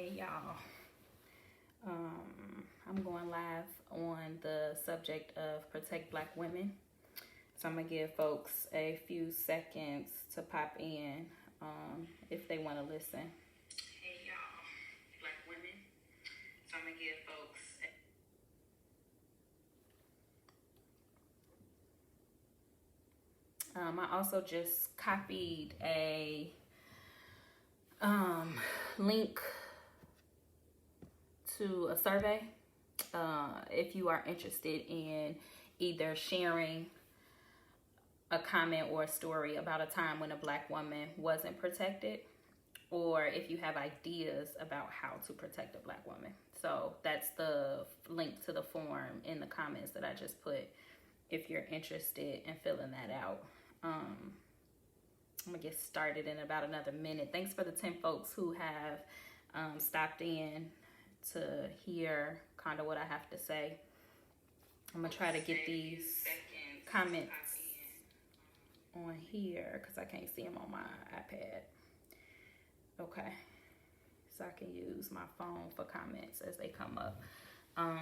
Hey y'all, I'm going live on the subject of protect black women. So I'm gonna give folks a few seconds to pop in if they want to listen. Hey y'all, black women. So I'm gonna give folks. I also just copied a link to a survey if you are interested in either sharing a comment or a story about a time when a black woman wasn't protected, or if you have ideas about how to protect a black woman. So that's the link to the form in the comments that I just put if you're interested in filling that out. I'm gonna get started in about another minute. Thanks for the 10 folks who have stopped in to hear kind of what I have to say. I'm gonna try to get these comments on here because I can't see them on my iPad. Okay, so I can use my phone for comments as they come up. Hi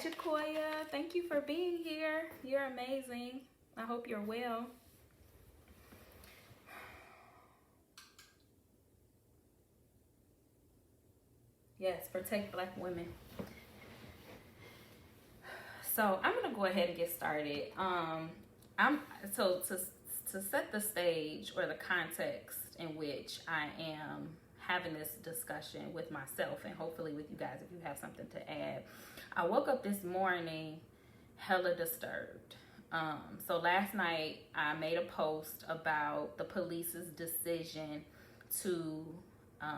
Jacoya, thank you for being here. You're amazing. I hope you're well. Yes, protect black women. So I'm gonna go ahead and get started. To set the stage or the context in which I am having this discussion with myself and hopefully with you guys if you have something to add. I woke up this morning hella disturbed. So last night I made a post about the police's decision to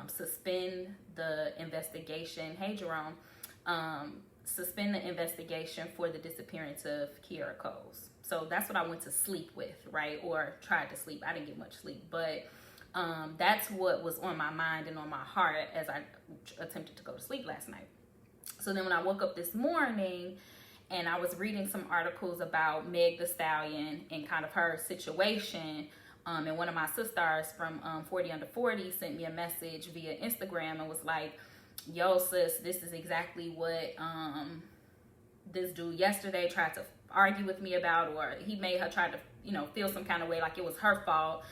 suspend the investigation. Hey Jerome, suspend the investigation for the disappearance of Kiara Coles. So that's what I went to sleep with, right? Or tried to sleep. I didn't get much sleep, but that's what was on my mind and on my heart as I attempted to go to sleep last night. So then when I woke up this morning and I was reading some articles about Meg Thee Stallion and kind of her situation, and one of my sisters from 40 Under 40 sent me a message via Instagram and was like, yo sis, this is exactly what this dude yesterday tried to argue with me about, or he made her try to feel some kind of way like it was her fault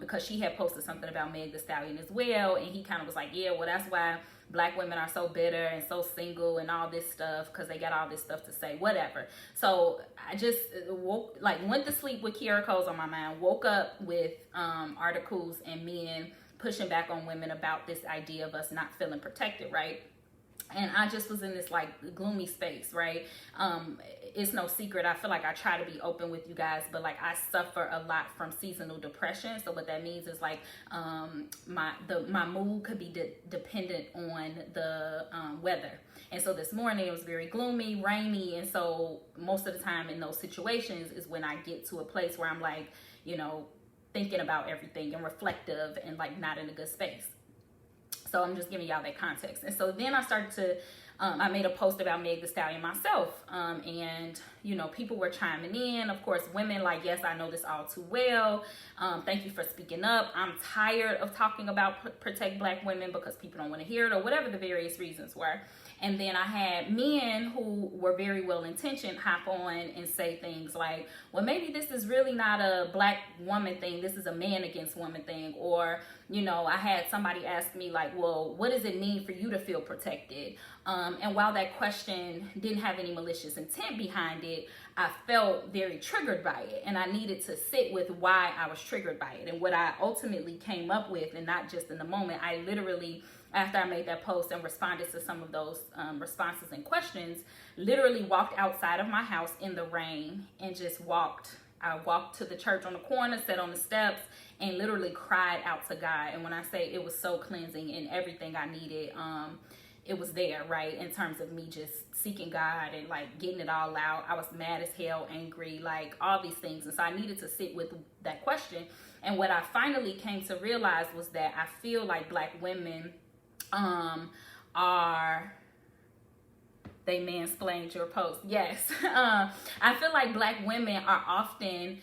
because she had posted something about Meg Thee Stallion as well, and he kind of was like, yeah, well that's why black women are so bitter and so single and all this stuff because they got all this stuff to say, whatever. So I just went to sleep with Kiara Coles on my mind, woke up with articles and men pushing back on women about this idea of us not feeling protected, right? And I just was in this like gloomy space, right? It's no secret. I feel like I try to be open with you guys, but like I suffer a lot from seasonal depression. So what that means is like my mood could be dependent on the weather. And so this morning it was very gloomy, rainy, and so most of the time in those situations is when I get to a place where I'm like, thinking about everything and reflective and like not in a good space. So I'm just giving y'all that context. And so then I started to, I made a post about Meg Thee Stallion myself. And, people were chiming in. Of course, women like, yes, I know this all too well. Thank you for speaking up. I'm tired of talking about protect black women because people don't want to hear it or whatever the various reasons were. And then I had men who were very well-intentioned hop on and say things like, well, maybe this is really not a black woman thing. This is a man against woman thing. Or, I had somebody ask me like, well, what does it mean for you to feel protected? And while that question didn't have any malicious intent behind it, I felt very triggered by it. And I needed to sit with why I was triggered by it. And what I ultimately came up with, and not just in the moment, I literally, after I made that post and responded to some of those responses and questions, literally walked outside of my house in the rain and just walked. I walked to the church on the corner, sat on the steps, and literally cried out to God. And when I say it was so cleansing and everything I needed, it was there, right? In terms of me just seeking God and like getting it all out. I was mad as hell, angry, like all these things. And so I needed to sit with that question. And what I finally came to realize was that I feel like black women they mansplained your post. Yes. I feel like black women are often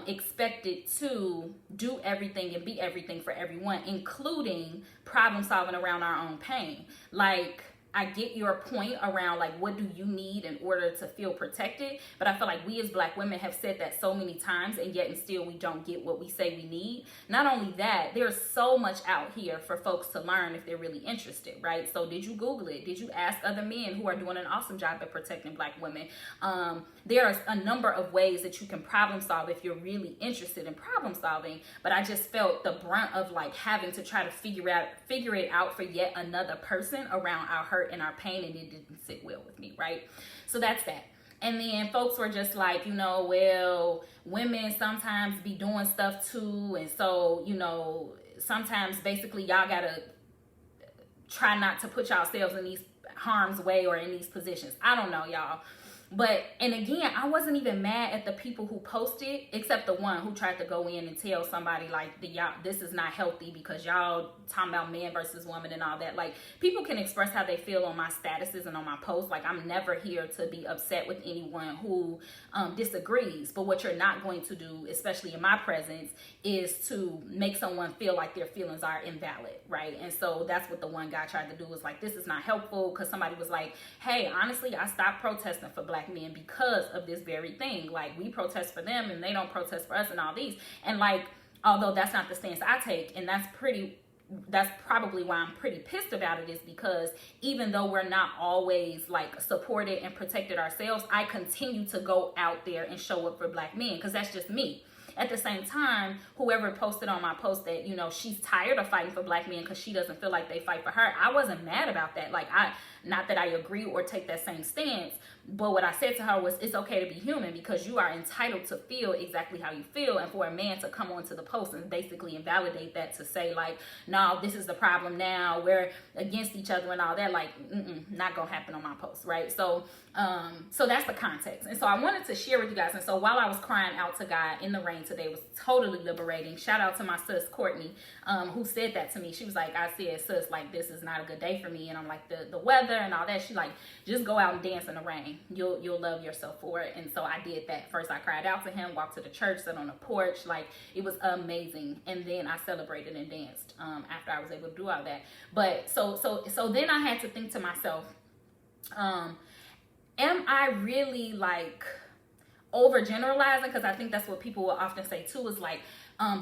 expected to do everything and be everything for everyone, including problem solving around our own pain. Like, I get your point around like, what do you need in order to feel protected? But I feel like we as Black women have said that so many times, and yet and still we don't get what we say we need. Not only that, there's so much out here for folks to learn if they're really interested, right? So did you Google it? Did you ask other men who are doing an awesome job at protecting Black women? There are a number of ways that you can problem solve if you're really interested in problem solving. But I just felt the brunt of like having to try to figure it out for yet another person around our hurt and our pain, and it didn't sit well with me, right? So that's that. And then folks were just like, you know, well, women sometimes be doing stuff too, and so, you know, sometimes basically y'all gotta try not to put yourselves in these harm's way or in these positions. I don't know, y'all. But, and again, I wasn't even mad at the people who posted, except the one who tried to go in and tell somebody like, y'all, this is not healthy because y'all talking about man versus woman and all that. Like, people can express how they feel on my statuses and on my posts. Like, I'm never here to be upset with anyone who disagrees. But what you're not going to do, especially in my presence, is to make someone feel like their feelings are invalid, right? And so that's what the one guy tried to do, was like, this is not helpful, because somebody was like, hey, honestly, I stopped protesting for Black men because of this very thing. Like, we protest for them and they don't protest for us and all these. And like, although that's not the stance I take, and that's probably why I'm pretty pissed about it, is because even though we're not always like supported and protected ourselves, I continue to go out there and show up for Black men, because that's just me. At the same time, whoever posted on my post that, you know, she's tired of fighting for Black men because she doesn't feel like they fight for her, I wasn't mad about that. Like, not that I agree or take that same stance, but what I said to her was, it's okay to be human, because you are entitled to feel exactly how you feel. And for a man to come onto the post and basically invalidate that, to say like, no, this is the problem now, we're against each other and all that, like, not gonna happen on my post, right? So that's the context. And so I wanted to share with you guys. And so while I was crying out to God in the rain today, it was totally liberating. Shout out to my sis Courtney, who said that to me. She was like, I said, sis, like, this is not a good day for me. And I'm like, the weather and all that. She like, just go out and dance in the rain. You'll love yourself for it. And so I did that. First I cried out to him, walked to the church, sat on the porch. Like, it was amazing. And then I celebrated and danced after I was able to do all that. But so then I had to think to myself, am I really like overgeneralizing? Because I think that's what people will often say too, is like,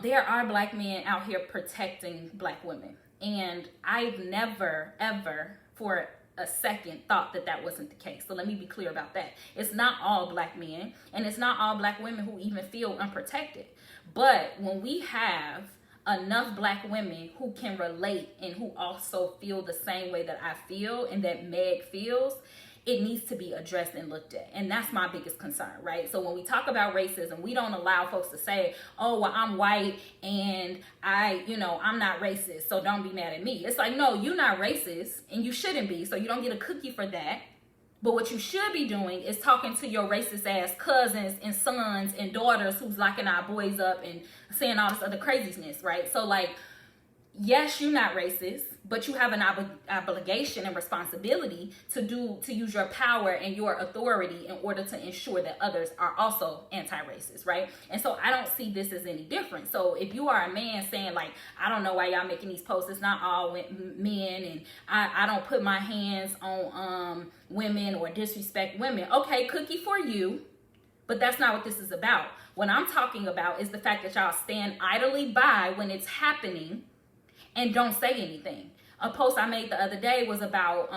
there are Black men out here protecting Black women. And I've never, ever for a second thought that wasn't the case. So let me be clear about that. It's not all Black men, and it's not all Black women who even feel unprotected. But when we have enough Black women who can relate and who also feel the same way that I feel and that Meg feels, it needs to be addressed and looked at. And that's my biggest concern, right? So when we talk about racism, we don't allow folks to say, oh, well, I'm white and I'm not racist, so don't be mad at me. It's like, no, you're not racist and you shouldn't be, so you don't get a cookie for that. But what you should be doing is talking to your racist ass cousins and sons and daughters who's locking our boys up and saying all this other craziness, right? So like, yes, you're not racist, but you have an obligation and responsibility to use your power and your authority in order to ensure that others are also anti-racist, right? And so I don't see this as any different. So if you are a man saying like, I don't know why y'all making these posts, it's not all men, and I don't put my hands on women or disrespect women. Okay, cookie for you, but that's not what this is about. What I'm talking about is the fact that y'all stand idly by when it's happening and don't say anything. A post I made the other day was about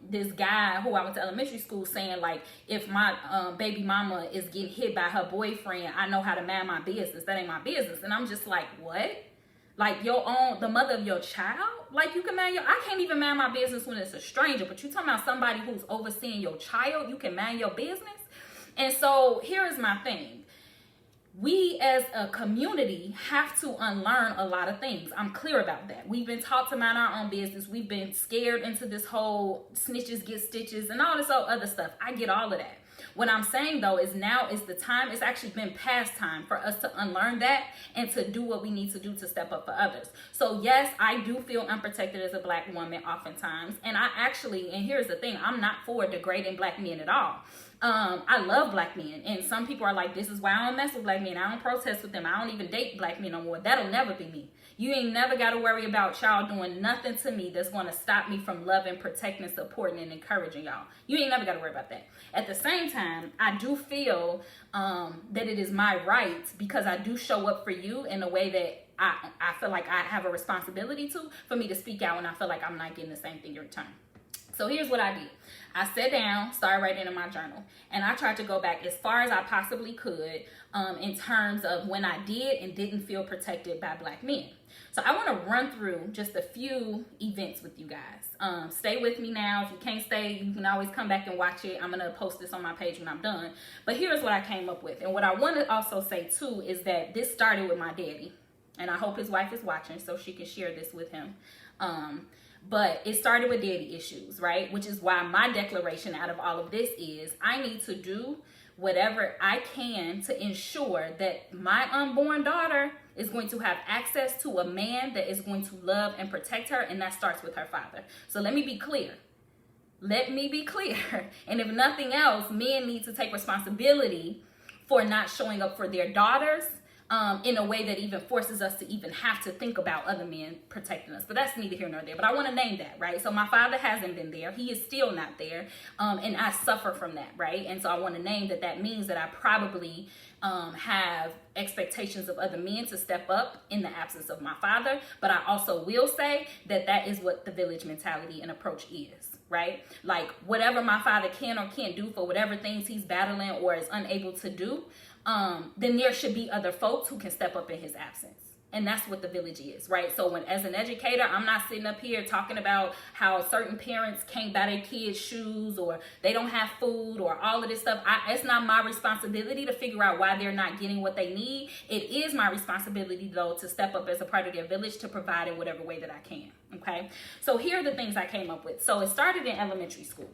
this guy who I went to elementary school saying like, if my baby mama is getting hit by her boyfriend, I know how to mind my business. That ain't my business. And I'm just like, what? Like the mother of your child? Like you can I can't even mind my business when it's a stranger, but you talking about somebody who's overseeing your child, you can mind your business? And so here is my thing. We as a community have to unlearn a lot of things. I'm clear about that. We've been taught to mind our own business. We've been scared into this whole snitches get stitches and all this other stuff. I get all of that. What I'm saying though is now is the time, it's actually been past time for us to unlearn that and to do what we need to do to step up for others. So yes, I do feel unprotected as a black woman oftentimes. And I actually, and here's the thing, I'm not for degrading black men at all. I love black men, and some people are like, this is why I don't mess with black men. I don't protest with them. I don't even date black men no more. That'll never be me. You ain't never got to worry about y'all doing nothing to me that's going to stop me from loving, protecting, supporting, and encouraging y'all. You ain't never got to worry about that. At the same time, I do feel that it is my right, because I do show up for you in a way that I feel like I have a responsibility to, for me to speak out when I feel like I'm not getting the same thing in return. So here's what I did. I sat down, started writing in my journal, and I tried to go back as far as I possibly could in terms of when I did and didn't feel protected by black men. So I want to run through just a few events with you guys. Stay with me now. If you can't stay, you can always come back and watch it. I'm going to post this on my page when I'm done. But here's what I came up with. And what I want to also say too is that this started with my daddy. And I hope his wife is watching so she can share this with him. But it started with daddy issues, right? Which is why my declaration out of all of this is I need to do whatever I can to ensure that my unborn daughter is going to have access to a man that is going to love and protect her. And that starts with her father. So let me be clear. Let me be clear. And if nothing else, men need to take responsibility for not showing up for their daughters in a way that even forces us to even have to think about other men protecting us. But that's neither here nor there. But I want to name that, right? So my father hasn't been there. He is still not there. And I suffer from that, right? And so I want to name that that means that I probably have expectations of other men to step up in the absence of my father. But I also will say that that is what the village mentality and approach is, right? Like whatever my father can or can't do for whatever things he's battling or is unable to do, then there should be other folks who can step up in his absence. And that's what the village is, right? So when, as an educator, I'm not sitting up here talking about how certain parents can't buy their kids shoes or they don't have food or all of this stuff. It's not my responsibility to figure out why they're not getting what they need. It is my responsibility, though, to step up as a part of their village to provide in whatever way that I can, okay? So here are the things I came up with. So it started in elementary school.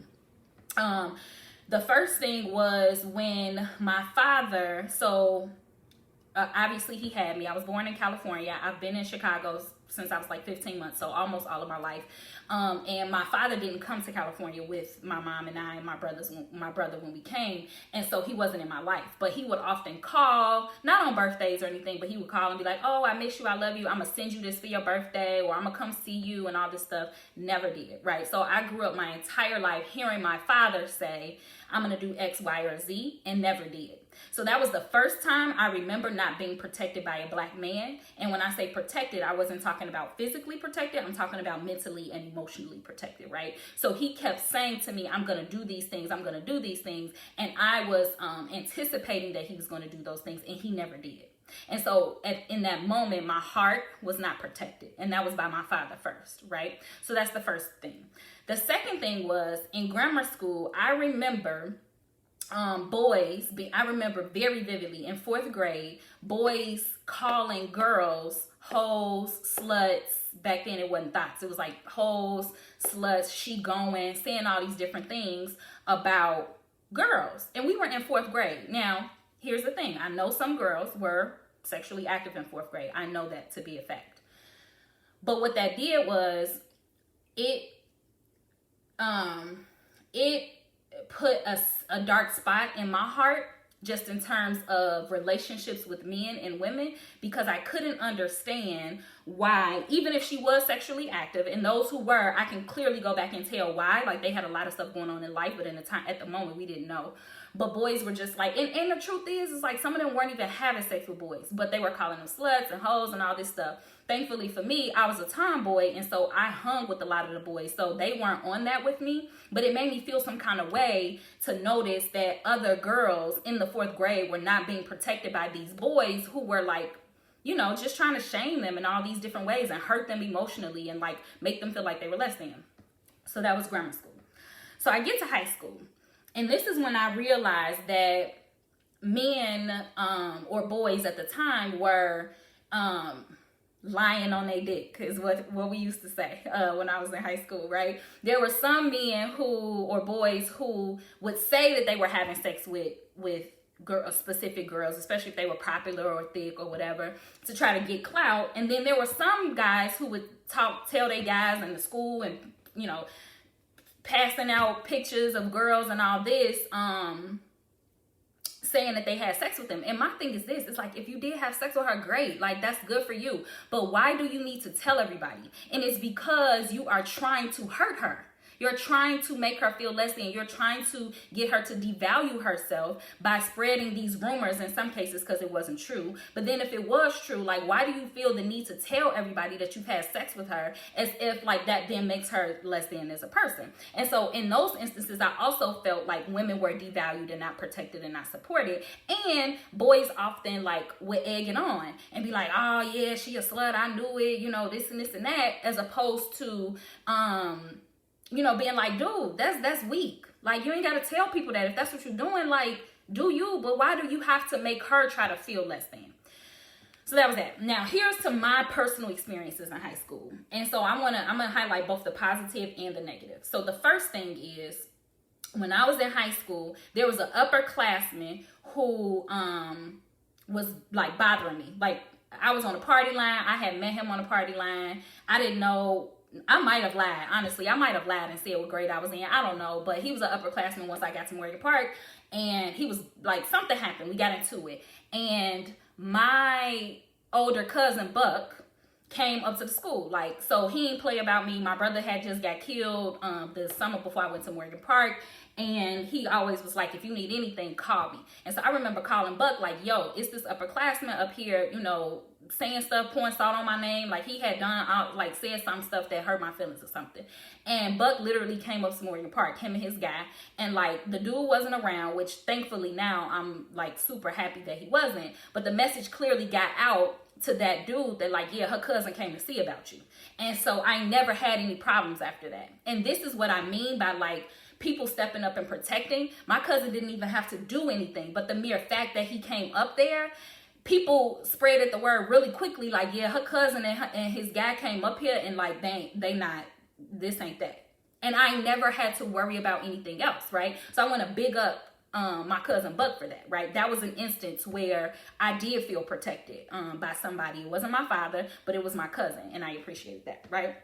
The first thing was when my father, obviously he had me. I was born in California. I've been in Chicago since I was like 15 months, so almost all of my life. And my father didn't come to California with my mom and I and my brother when we came. And so he wasn't in my life, but he would often call, not on birthdays or anything, but he would call and be like, oh, I miss you. I love you. I'm going to send you this for your birthday, or I'm going to come see you and all this stuff. Never did, right? So I grew up my entire life hearing my father say, I'm going to do X, Y, or Z, and never did. So that was the first time I remember not being protected by a black man. And when I say protected, I wasn't talking about physically protected. I'm talking about mentally and emotionally protected, right? So he kept saying to me, I'm going to do these things. I'm going to do these things. And I was anticipating that he was going to do those things, and he never did. And so in that moment, my heart was not protected. And that was by my father first, right? So that's the first thing. The second thing was in grammar school, I remember I remember very vividly in 4th grade, boys calling girls hoes, sluts. Back then it wasn't thoughts. It was like hoes, sluts, she going, saying all these different things about girls. And we were in 4th grade. Now, here's the thing. I know some girls were sexually active in 4th grade. I know that to be a fact. But what that did was it put a dark spot in my heart just in terms of relationships with men and women, because I couldn't understand why, even if she was sexually active, and those who were, I can clearly go back and tell why. Like, they had a lot of stuff going on in life, but at the moment we didn't know. But boys were just like, and the truth is like some of them weren't even having sex with boys, but they were calling them sluts and hoes and all this stuff. Thankfully for me, I was a tomboy, and so I hung with a lot of the boys, so they weren't on that with me. But it made me feel some kind of way to notice that other girls in the 4th grade were not being protected by these boys who were like, you know, just trying to shame them in all these different ways and hurt them emotionally and like make them feel like they were less than. So that was grammar school. So I get to high school, and this is when I realized that men or boys at the time were lying on their dick is what we used to say when I was in high school, right? There were some men or boys who would say that they were having sex with specific girls, especially if they were popular or thick or whatever, to try to get clout. And then there were some guys who would tell their guys in the school and, passing out pictures of girls and all this, saying that they had sex with them. And my thing is this, it's like, if you did have sex with her, great, like that's good for you, but why do you need to tell everybody? And it's because you are trying to hurt her. You're trying to make her feel less than. You're trying to get her to devalue herself by spreading these rumors in some cases because it wasn't true. But then if it was true, like, why do you feel the need to tell everybody that you've had sex with her, as if like that then makes her less than as a person? And so in those instances, I also felt like women were devalued and not protected and not supported. And boys often like would egg it on and be like, oh yeah, she a slut, I knew it, this and this and that, as opposed to being like, dude, that's weak. Like, you ain't got to tell people that. If that's what you're doing, like, do you, but why do you have to make her try to feel less than? So that was that. Now, here's to my personal experiences in high school. And so I'm gonna highlight both the positive and the negative. So the first thing is, when I was in high school, there was an upperclassman who was like bothering me. Like, I was on a party line. I had met him on a party line. I didn't know. I might have lied, honestly. I might have lied and said what grade I was in. I don't know. But he was an upperclassman once I got to Morgan Park. And he was like, something happened. We got into it. And my older cousin, Buck, came up to the school. Like, so he didn't play about me. My brother had just got killed the summer before I went to Morgan Park. And he always was like, if you need anything, call me. And so I remember calling Buck like, yo, it's this upperclassman up here, saying stuff, pouring salt on my name. Like, he had said some stuff that hurt my feelings or something. And Buck literally came up to Morgan Park, him and his guy. And like, the dude wasn't around, which thankfully now I'm like super happy that he wasn't. But the message clearly got out to that dude that like, yeah, her cousin came to see about you. And so I never had any problems after that. And this is what I mean by like, people stepping up and protecting. My cousin didn't even have to do anything, but the mere fact that he came up there, people spreaded the word really quickly. Like, yeah, her cousin and his guy came up here, and like, they not, this ain't that. And I never had to worry about anything else, right? So I want to big up my cousin Buck for that, right? That was an instance where I did feel protected by somebody. It wasn't my father, but it was my cousin, and I appreciated that, right?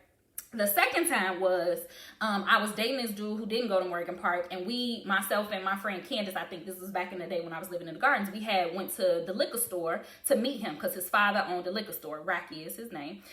The second time was, I was dating this dude who didn't go to Morgan Park, and myself and my friend Candace, I think this was back in the day when I was living in the Gardens, we went to the liquor store to meet him because his father owned a liquor store. Rocky is his name.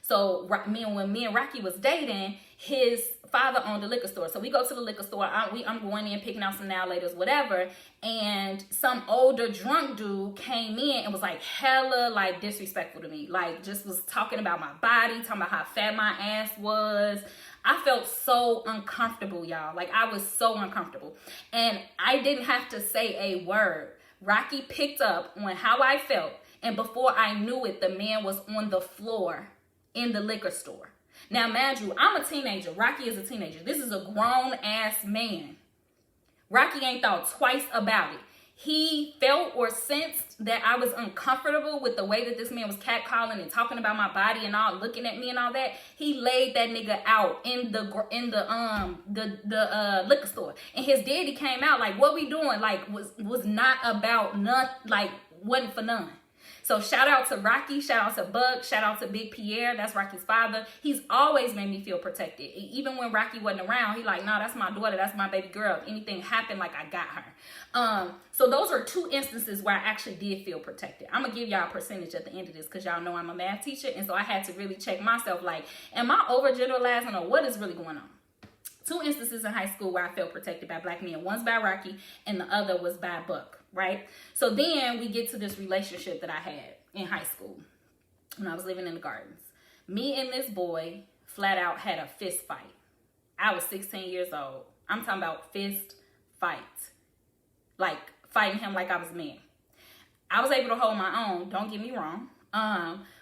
So when me and Rocky was dating, his father owned a liquor store. So we go to the liquor store. I'm going in, picking out some now laters, whatever. And some older drunk dude came in and was like hella like disrespectful to me. Like, just was talking about my body, talking about how fat my ass was. I felt so uncomfortable, y'all. Like, I was so uncomfortable. And I didn't have to say a word. Rocky picked up on how I felt. And before I knew it, the man was on the floor in the liquor store. Now, mind you, I'm a teenager. Rocky is a teenager. This is a grown-ass man. Rocky ain't thought twice about it. He felt or sensed that I was uncomfortable with the way that this man was catcalling and talking about my body and all, looking at me and all that. He laid that nigga out in the liquor store. And his daddy came out like, what we doing? Like, was not about none, like, wasn't for none. So shout out to Rocky, shout out to Buck, shout out to Big Pierre. That's Rocky's father. He's always made me feel protected. Even when Rocky wasn't around, he like, nah, that's my daughter. That's my baby girl. If anything happened, like, I got her. So those are two instances where I actually did feel protected. I'm going to give y'all a percentage at the end of this because y'all know I'm a math teacher. And so I had to really check myself like, am I overgeneralizing or what is really going on? Two instances in high school where I felt protected by black men. One's by Rocky and the other was by Buck. Right? So then we get to this relationship that I had in high school when I was living in the Gardens. Me and this boy flat out had a fist fight. I was 16 years old. I'm talking about fist fight. Like, fighting him like I was a man. I was able to hold my own, don't get me wrong.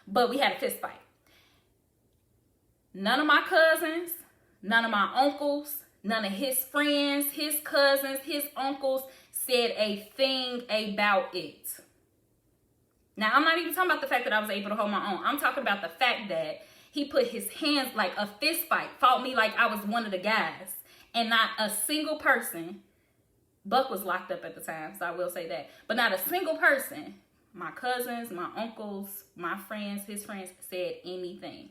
But we had a fist fight. None of my cousins, none of my uncles, none of his friends, his cousins, his uncles said a thing about it. Now, I'm not even talking about the fact that I was able to hold my own. I'm talking about the fact that he put his hands like a fist fight, fought me like I was one of the guys, and not a single person. Buck was locked up at the time, so I will say that. But not a single person, my cousins, my uncles, my friends, his friends, said anything.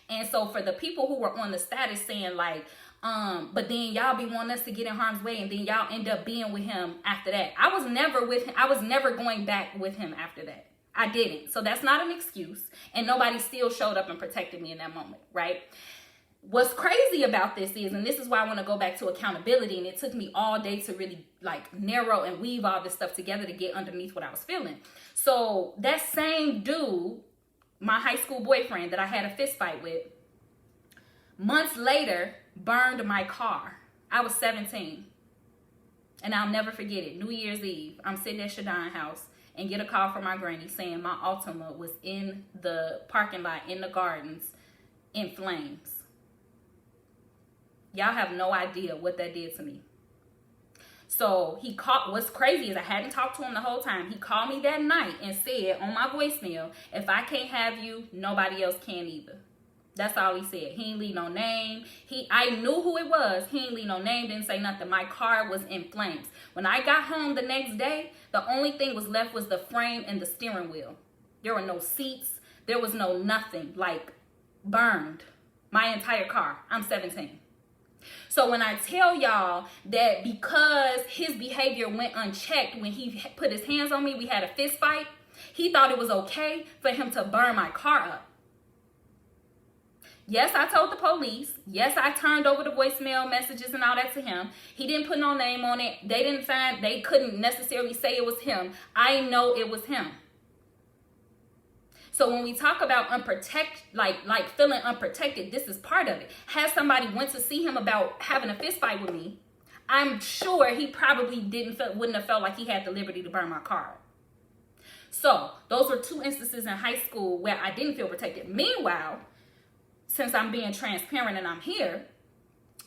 And so for the people who were on the status saying like, but then y'all be wanting us to get in harm's way, and then y'all end up being with him after that. I was never with him. I was never going back with him after that. I didn't. So that's not an excuse. And nobody still showed up and protected me in that moment, right? What's crazy about this is, and this is why I want to go back to accountability, and it took me all day to really like narrow and weave all this stuff together to get underneath what I was feeling. So that same dude, my high school boyfriend that I had a fist fight with, months later burned my car. I was 17. And I'll never forget it. New Year's Eve, I'm sitting at Shadon's house and get a call from my granny saying my Altima was in the parking lot in the gardens in flames. Y'all have no idea what that did to me. So he called. What's crazy is I hadn't talked to him the whole time. He called me that night and said on my voicemail, if I can't have you, nobody else can either. That's all he said. He ain't leave no name. I knew who it was. He ain't leave no name, didn't say nothing. My car was in flames. When I got home the next day, the only thing was left was the frame and the steering wheel. There were no seats. There was no nothing. Like, burned. My entire car. I'm 17. So when I tell y'all that because his behavior went unchecked when he put his hands on me, we had a fist fight, he thought it was okay for him to burn my car up. Yes, I told the police. Yes, I turned over the voicemail messages and all that to him. He didn't put no name on it. They couldn't necessarily say it was him. I know it was him. So when we talk about like feeling unprotected, this is part of it. Has somebody went to see him about having a fist fight with me, I'm sure he probably wouldn't have felt like he had the liberty to burn my car. So those were two instances in high school where I didn't feel protected. Meanwhile, since I'm being transparent and I'm here,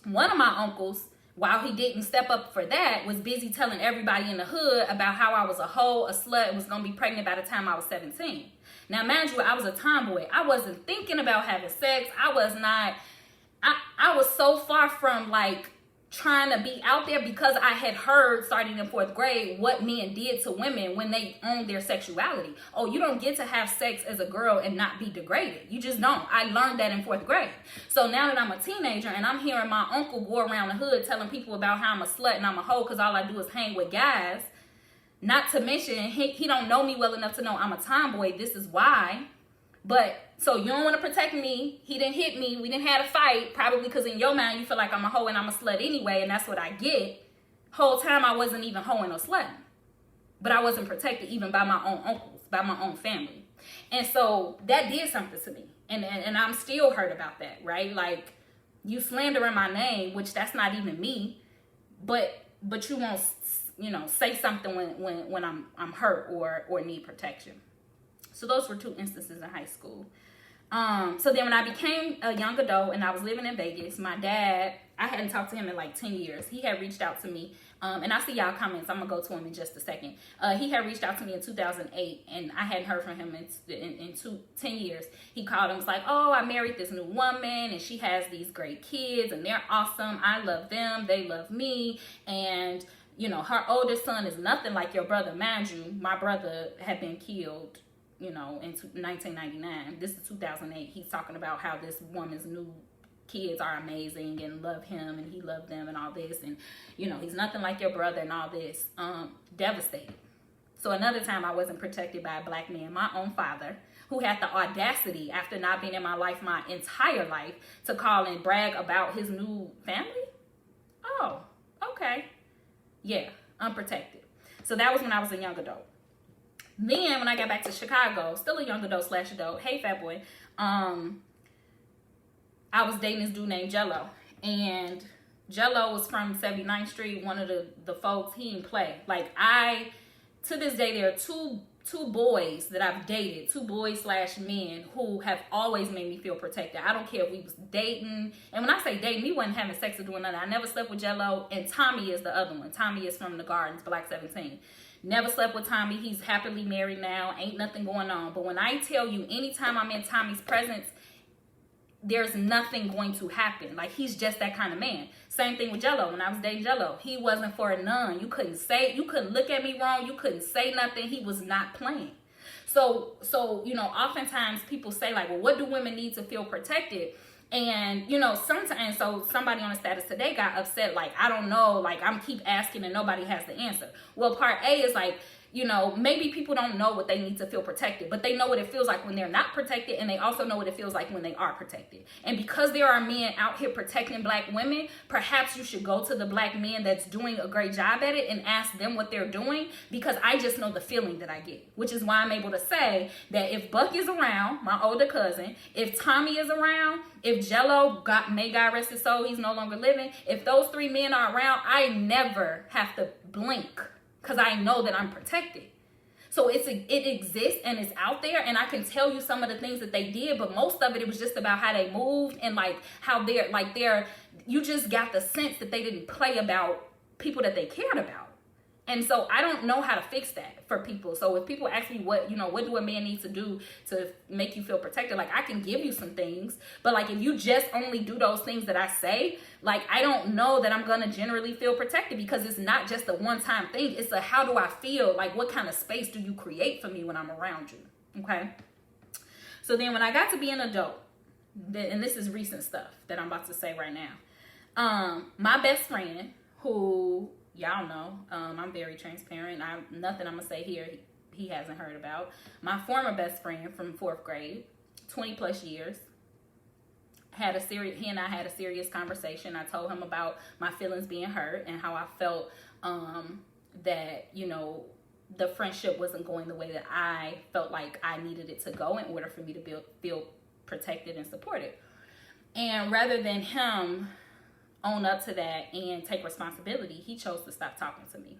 one of my uncles, while he didn't step up for that, was busy telling everybody in the hood about how I was a hoe, a slut, and was going to be pregnant by the time I was 17. Now, mind you, I was a tomboy. I wasn't thinking about having sex. I was so far from like trying to be out there because I had heard starting in 4th grade what men did to women when they owned their sexuality. Oh, you don't get to have sex as a girl and not be degraded. You just don't. I learned that in 4th grade. So now that I'm a teenager and I'm hearing my uncle go around the hood telling people about how I'm a slut and I'm a hoe because all I do is hang with guys, not to mention he don't know me well enough to know I'm a tomboy. This is why. But so you don't want to protect me. He didn't hit me. We didn't have a fight. Probably because in your mind you feel like I'm a hoe and I'm a slut anyway, and that's what I get. Whole time I wasn't even hoeing or slutting. But I wasn't protected even by my own uncles, by my own family. And so that did something to me. And I'm still hurt about that, right? Like, you slandering my name, which that's not even me, but you won't, say something when I'm hurt or need protection. So those were two instances in high school. So then when I became a young adult and I was living in Vegas, my dad, I hadn't talked to him in like 10 years. He had reached out to me, and I see y'all comments. I'm going to go to him in just a second. He had reached out to me in 2008, and I hadn't heard from him in 10 years. He called and was like, oh, I married this new woman, and she has these great kids, and they're awesome. I love them. They love me. And, her oldest son is nothing like your brother. Mind you, my brother had been killed in 1999. This is 2008. He's talking about how this woman's new kids are amazing and love him and he loved them and all this. And, he's nothing like your brother and all this. Devastated. So another time I wasn't protected by a black man, my own father, who had the audacity after not being in my life my entire life to call and brag about his new family. Oh, okay. Yeah, unprotected. So that was when I was a young adult. Then when I got back to Chicago, still a young adult/adult, hey fat boy, I was dating this dude named Jello. And Jello was from 79th Street, one of the folks. He didn't play. Like, to this day, there are two boys that I've dated, two boys/men who have always made me feel protected. I don't care if we was dating. And when I say dating, we wasn't having sex or doing nothing. I never slept with Jello. And Tommy is the other one. Tommy is from the Gardens, Black 17. Never slept with Tommy. He's happily married now. Ain't nothing going on. But when I tell you, anytime I'm in Tommy's presence, there's nothing going to happen. Like, he's just that kind of man. Same thing with Jello. When I was dating Jello, he wasn't for none. You couldn't look at me wrong. You couldn't say nothing. He was not playing. So, you know, oftentimes people say, like, well, what do women need to feel protected? And, you know, sometimes, so somebody on the status today got upset, like, I don't know, like, I'm keep asking and nobody has the answer. Well, part A is like, you know, maybe people don't know what they need to feel protected, but they know what it feels like when they're not protected, and they also know what it feels like when they are protected. And because there are men out here protecting black women, perhaps you should go to the black men that's doing a great job at it and ask them what they're doing, because I just know the feeling that I get, which is why I'm able to say that if Buck is around, my older cousin, if Tommy is around, if Jello, may God rest his soul, he's no longer living, if those three men are around, I never have to blink, because I know that I'm protected. So it exists and it's out there, and I can tell you some of the things that they did, but most of it was just about how they moved and like how you just got the sense that they didn't play about people that they cared about. And so I don't know how to fix that for people. So if people ask me what do a man need to do to make you feel protected, like, I can give you some things, but like, if you just only do those things that I say, like, I don't know that I'm going to generally feel protected, because it's not just a one-time thing. It's a, how do I feel? Like, what kind of space do you create for me when I'm around you? Okay. So then when I got to be an adult, and this is recent stuff that I'm about to say right now, my best friend, who, y'all know, I'm very transparent. Nothing I'm gonna say here he hasn't heard about. My former best friend from 4th grade, 20 plus years, he and I had a serious conversation. I told him about my feelings being hurt and how I felt that, you know, the friendship wasn't going the way that I felt like I needed it to go in order for me to feel protected and supported. And rather than him own up to that and take responsibility, he chose to stop talking to me.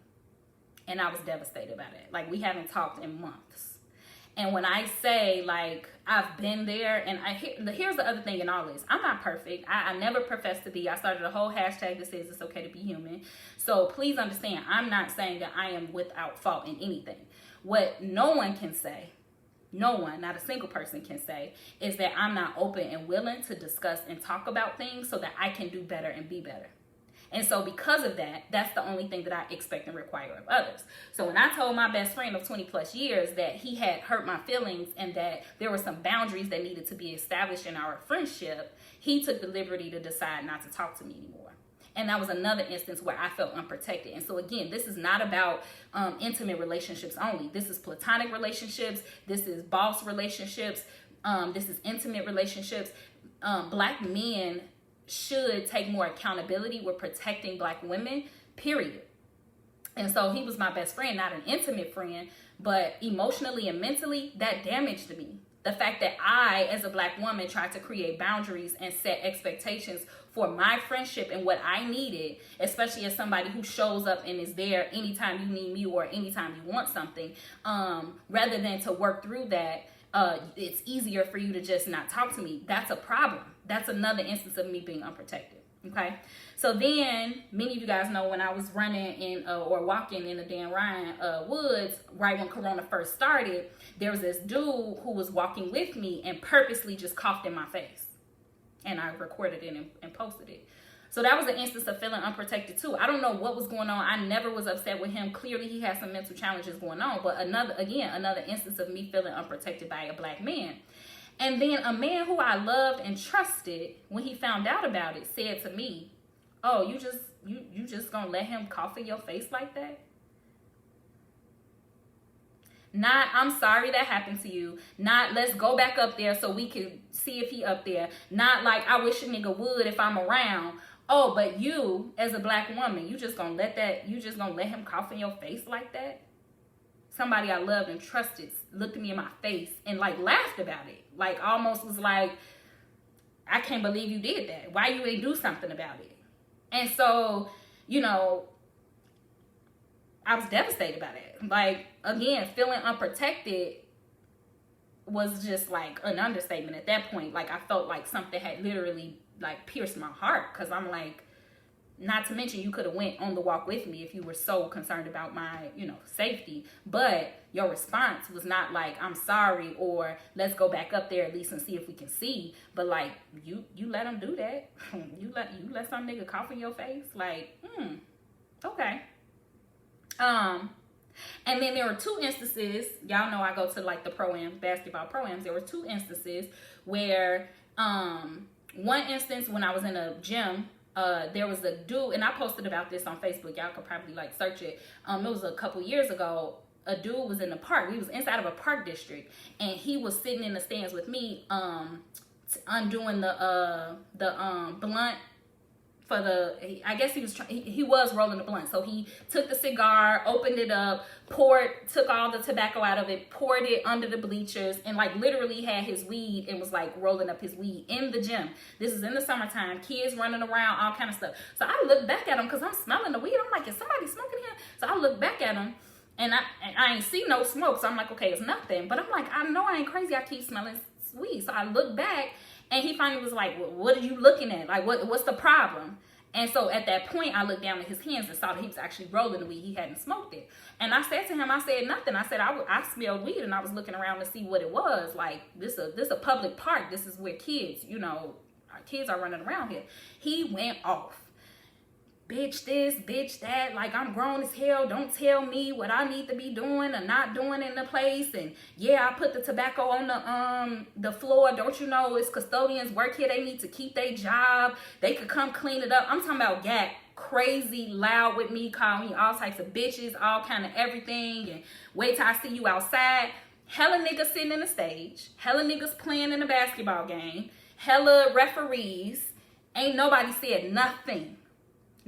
And I was devastated by that. Like, we haven't talked in months. And when I say, like, I've been there, and here's the other thing in all this. I'm not perfect. I never professed to be. I started a whole hashtag that says it's okay to be human. So please understand, I'm not saying that I am without fault in anything. What no one can say, no one, not a single person can say, is that I'm not open and willing to discuss and talk about things so that I can do better and be better. And so because of that, that's the only thing that I expect and require of others. So when I told my best friend of 20 plus years that he had hurt my feelings and that there were some boundaries that needed to be established in our friendship, he took the liberty to decide not to talk to me anymore. And that was another instance where I felt unprotected. And so again, this is not about intimate relationships only. This is platonic relationships. This is boss relationships. This is intimate relationships. Black men should take more accountability with protecting black women, period. And so he was my best friend, not an intimate friend, but emotionally and mentally, that damaged me. The fact that I, as a black woman, tried to create boundaries and set expectations for my friendship and what I needed, especially as somebody who shows up and is there anytime you need me or anytime you want something, rather than to work through that, it's easier for you to just not talk to me. That's a problem. That's another instance of me being unprotected. Okay. So then many of you guys know when I was running in or walking in the Dan Ryan woods, right when Corona first started, there was this dude who was walking with me and purposely just coughed in my face. And I recorded it and posted it. So that was an instance of feeling unprotected too. I don't know what was going on. I never was upset with him. Clearly he had some mental challenges going on. But another instance of me feeling unprotected by a black man. And then a man who I loved and trusted, when he found out about it, said to me, "Oh, you just gonna let him cough in your face like that?" Not, "I'm sorry that happened to you." Not, "Let's go back up there so we can see if he up there." Not like, "I wish a nigga would if I'm around." Oh, but you, as a black woman, you just gonna let him cough in your face like that? Somebody I loved and trusted looked at me in my face and like laughed about it. Like almost was like, "I can't believe you did that. Why you ain't do something about it?" And so, you know, I was devastated by that. Like, again, feeling unprotected was just like an understatement at that point. Like, I felt like something had literally like pierced my heart, because I'm like, Not to mention, you could have went on the walk with me if you were so concerned about my, safety. But your response was not like, I'm sorry, or let's go back up there at least and see if we can see. But like, you let them do that. you let some nigga cough in your face. Like, okay. And then there were 2 instances. Y'all know I go to like the pro-am, basketball pro-ams. There were 2 instances where, one instance when I was in a gym, there was a dude, and I posted about this on Facebook. Y'all could probably like search it. It was a couple years ago. A dude was in the park. We was inside of a park district, and he was sitting in the stands with me, undoing the blunt for the. I guess he was rolling the blunt. So he took the cigar, opened it up, took all the tobacco out of it, poured it under the bleachers, and like literally had his weed and was like rolling up his weed in the gym. This is in the summertime, kids running around, all kind of stuff. So I look back at him because I'm smelling the weed. I'm like, is somebody smoking here? So I look back at him, and I ain't see no smoke. So I'm like, okay, it's nothing. But I'm like, I know I ain't crazy. I keep smelling weed. So I look back, and he finally was like, well, what are you looking at? Like, what's the problem? And so at that point, I looked down at his hands and saw that he was actually rolling the weed. He hadn't smoked it. And I said to him, I said nothing. I said, I smelled weed, and I was looking around to see what it was. Like, this a public park. This is where kids, our kids are running around here. He went off. Bitch this, bitch that. Like, I'm grown as hell. Don't tell me what I need to be doing or not doing in the place. And yeah, I put the tobacco on the floor. Don't you know it's custodians work here? They need to keep their job. They could come clean it up. I'm talking about Gak crazy loud with me, calling me all types of bitches, all kind of everything. And wait till I see you outside. Hella niggas sitting in the stage. Hella niggas playing in a basketball game. Hella referees. Ain't nobody said nothing.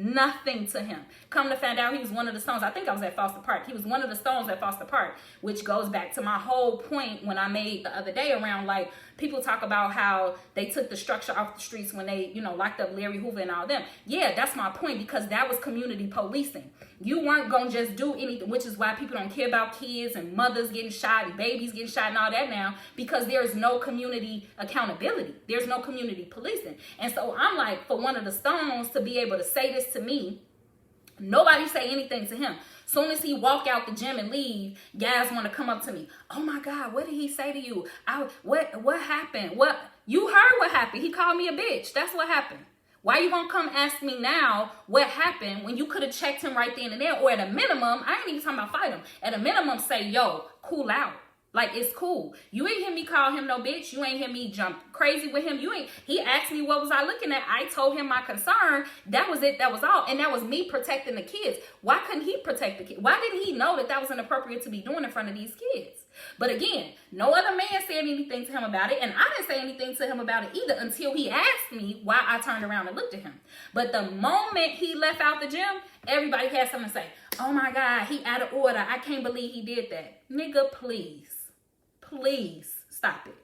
Nothing to him. Come to find out, he was one of the stones. I think I was at Foster Park. He was one of the stones at Foster Park, which goes back to my whole point when I made the other day around, like, people talk about how they took the structure off the streets when they, locked up Larry Hoover and all them. Yeah, that's my point, because that was community policing. You weren't going to just do anything, which is why people don't care about kids and mothers getting shot and babies getting shot and all that now, because there's no community accountability. There's no community policing. And so I'm like, for one of the stones to be able to say this to me, nobody say anything to him. Soon as he walk out the gym and leave, guys want to come up to me. Oh my God, what did he say to you? What happened? What? You heard what happened. He called me a bitch. That's what happened. Why you gonna come ask me now what happened when you could have checked him right then and there? Or at a minimum, I ain't even talking about fight him. At a minimum, say, yo, cool out. Like, it's cool. You ain't hear me call him no bitch. You ain't hear me jump crazy with him. He asked me what was I looking at. I told him my concern. That was it. That was all. And that was me protecting the kids. Why couldn't he protect the kids? Why didn't he know that was inappropriate to be doing in front of these kids? But again, no other man said anything to him about it. And I didn't say anything to him about it either until he asked me why I turned around and looked at him. But the moment he left out the gym, everybody had something to say. Oh my God, he out of order. I can't believe he did that. Nigga, please. Please stop it.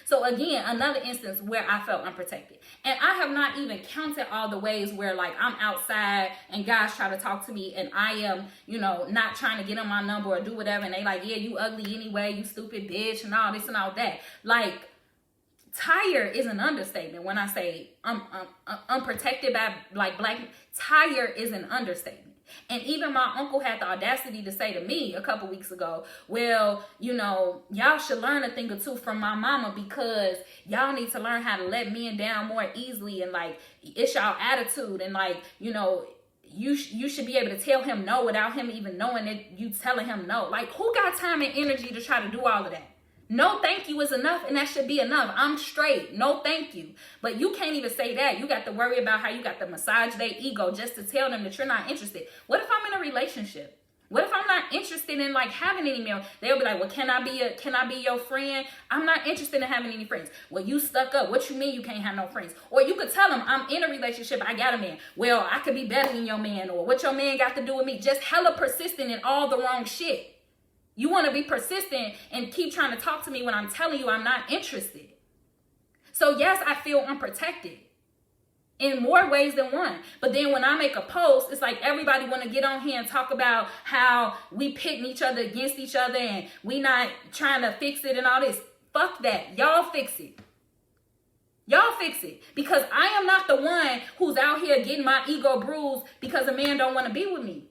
So again, another instance where I felt unprotected. And I have not even counted all the ways where, like, I'm outside and guys try to talk to me and I am, not trying to get on my number or do whatever. And they like, yeah, you ugly anyway, you stupid bitch and all this and all that. Like, tired is an understatement. When I say I'm unprotected by, like, black, tired is an understatement. And even my uncle had the audacity to say to me a couple weeks ago, well, y'all should learn a thing or two from my mama, because y'all need to learn how to let men down more easily. And like, it's y'all attitude. And like, you should be able to tell him no without him even knowing that you telling him no. Like, who got time and energy to try to do all of that? No thank you is enough, and that should be enough. I'm straight. No thank you. But you can't even say that. You got to worry about how you got to massage their ego just to tell them that you're not interested. What if I'm in a relationship? What if I'm not interested in, like, having any male? They'll be like, well, can I be your friend? I'm not interested in having any friends. Well, you stuck up. What you mean you can't have no friends? Or you could tell them, I'm in a relationship. I got a man. Well, I could be better than your man. Or what your man got to do with me? Just hella persistent in all the wrong shit. You want to be persistent and keep trying to talk to me when I'm telling you I'm not interested. So yes, I feel unprotected in more ways than one. But then when I make a post, it's like everybody want to get on here and talk about how we pitting each other against each other and we not trying to fix it and all this. Fuck that. Y'all fix it. Y'all fix it. Because I am not the one who's out here getting my ego bruised because a man don't want to be with me.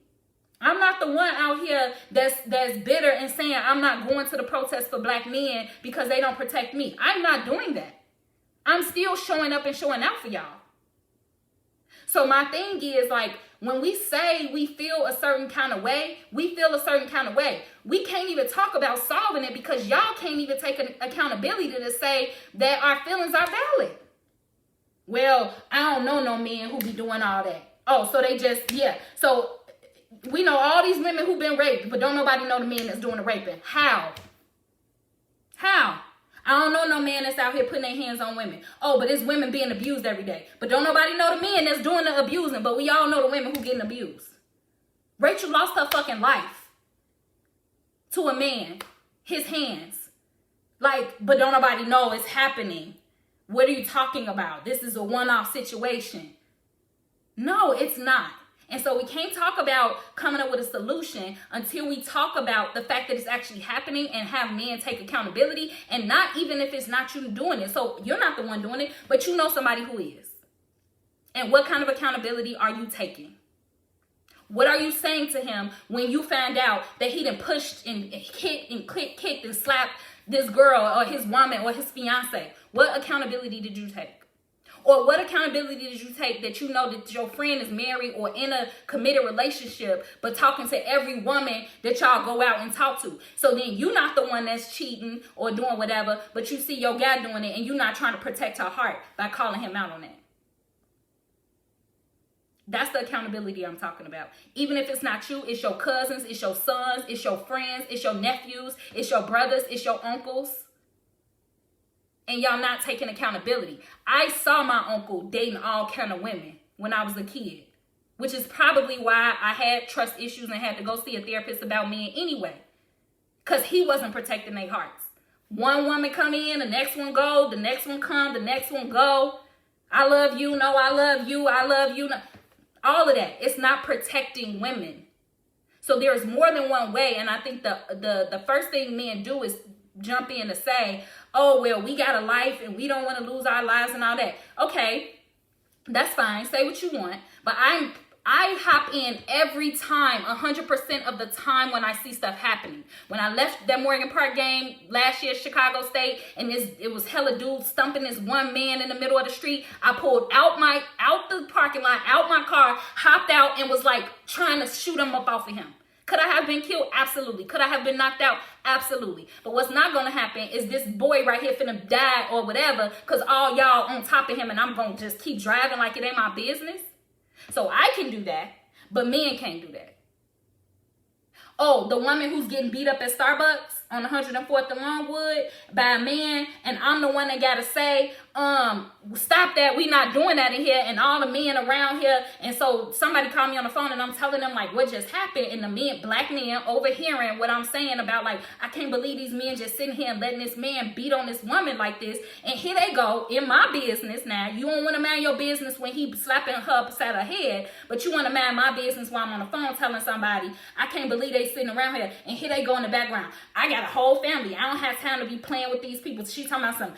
I'm not the one out here that's bitter and saying I'm not going to the protest for black men because they don't protect me. I'm not doing that. I'm still showing up and showing out for y'all. So my thing is, like, when we say we feel a certain kind of way, we feel a certain kind of way. We can't even talk about solving it because y'all can't even take an accountability to say that our feelings are valid. Well, I don't know no men who be doing all that. Oh, so they just, yeah. So we know all these women who've been raped, but don't nobody know the men that's doing the raping. How? I don't know no man that's out here putting their hands on women. Oh, but it's women being abused every day. But don't nobody know the men that's doing the abusing, but we all know the women who getting abused. Rachel lost her fucking life to a man, his hands. Like, but don't nobody know it's happening. What are you talking about? This is a one-off situation. No, it's not. And so we can't talk about coming up with a solution until we talk about the fact that it's actually happening and have men take accountability, and not even if it's not you doing it. So you're not the one doing it, but you know somebody who is. And what kind of accountability are you taking? What are you saying to him when you find out that he done pushed and hit and kicked and slapped this girl or his woman or his fiance? What accountability did you take? Or what accountability did you take that you know that your friend is married or in a committed relationship, but talking to every woman that y'all go out and talk to? So then you're not the one that's cheating or doing whatever, but you see your guy doing it and you're not trying to protect her heart by calling him out on that. That's the accountability I'm talking about. Even if it's not you, it's your cousins, it's your sons, it's your friends, it's your nephews, it's your brothers, it's your uncles. And y'all not taking accountability. I saw my uncle dating all kind of women when I was a kid, which is probably why I had trust issues and had to go see a therapist about men anyway, because he wasn't protecting their hearts. One woman come in, the next one go, the next one come, the next one go. I love you, no, I love you, I love you. No. All of that. It's not protecting women. So there's more than one way, and I think the first thing men do is jump in to say, oh, well, we got a life and we don't want to lose our lives and all that. Okay, that's fine. Say what you want. But I hop in every time, 100% of the time when I see stuff happening. When I left that Morgan Park game last year, Chicago State, and it was hella dudes stumping this one man in the middle of the street, I pulled out the parking lot, out my car, hopped out, and was like trying to shoot him up off of him. Could I have been killed? Absolutely. Could I have been knocked out? Absolutely. But what's not going to happen is this boy right here finna die or whatever because all y'all on top of him and I'm going to just keep driving like it ain't my business. So I can do that, but men can't do that. Oh, the woman who's getting beat up at Starbucks on 104th and Longwood by a man, and I'm the one that got to say, stop that. We not doing that in here, and all the men around here. And so somebody called me on the phone and I'm telling them like what just happened, and the men, black men, overhearing what I'm saying about like, I can't believe these men just sitting here and letting this man beat on this woman like this. And here they go in my business. Now you don't want to mind your business when he slapping her upside her head, but you want to mind my business while I'm on the phone telling somebody I can't believe they sitting around here. And here they go in the background. I got a whole family. I don't have time to be playing with these people. She talking about some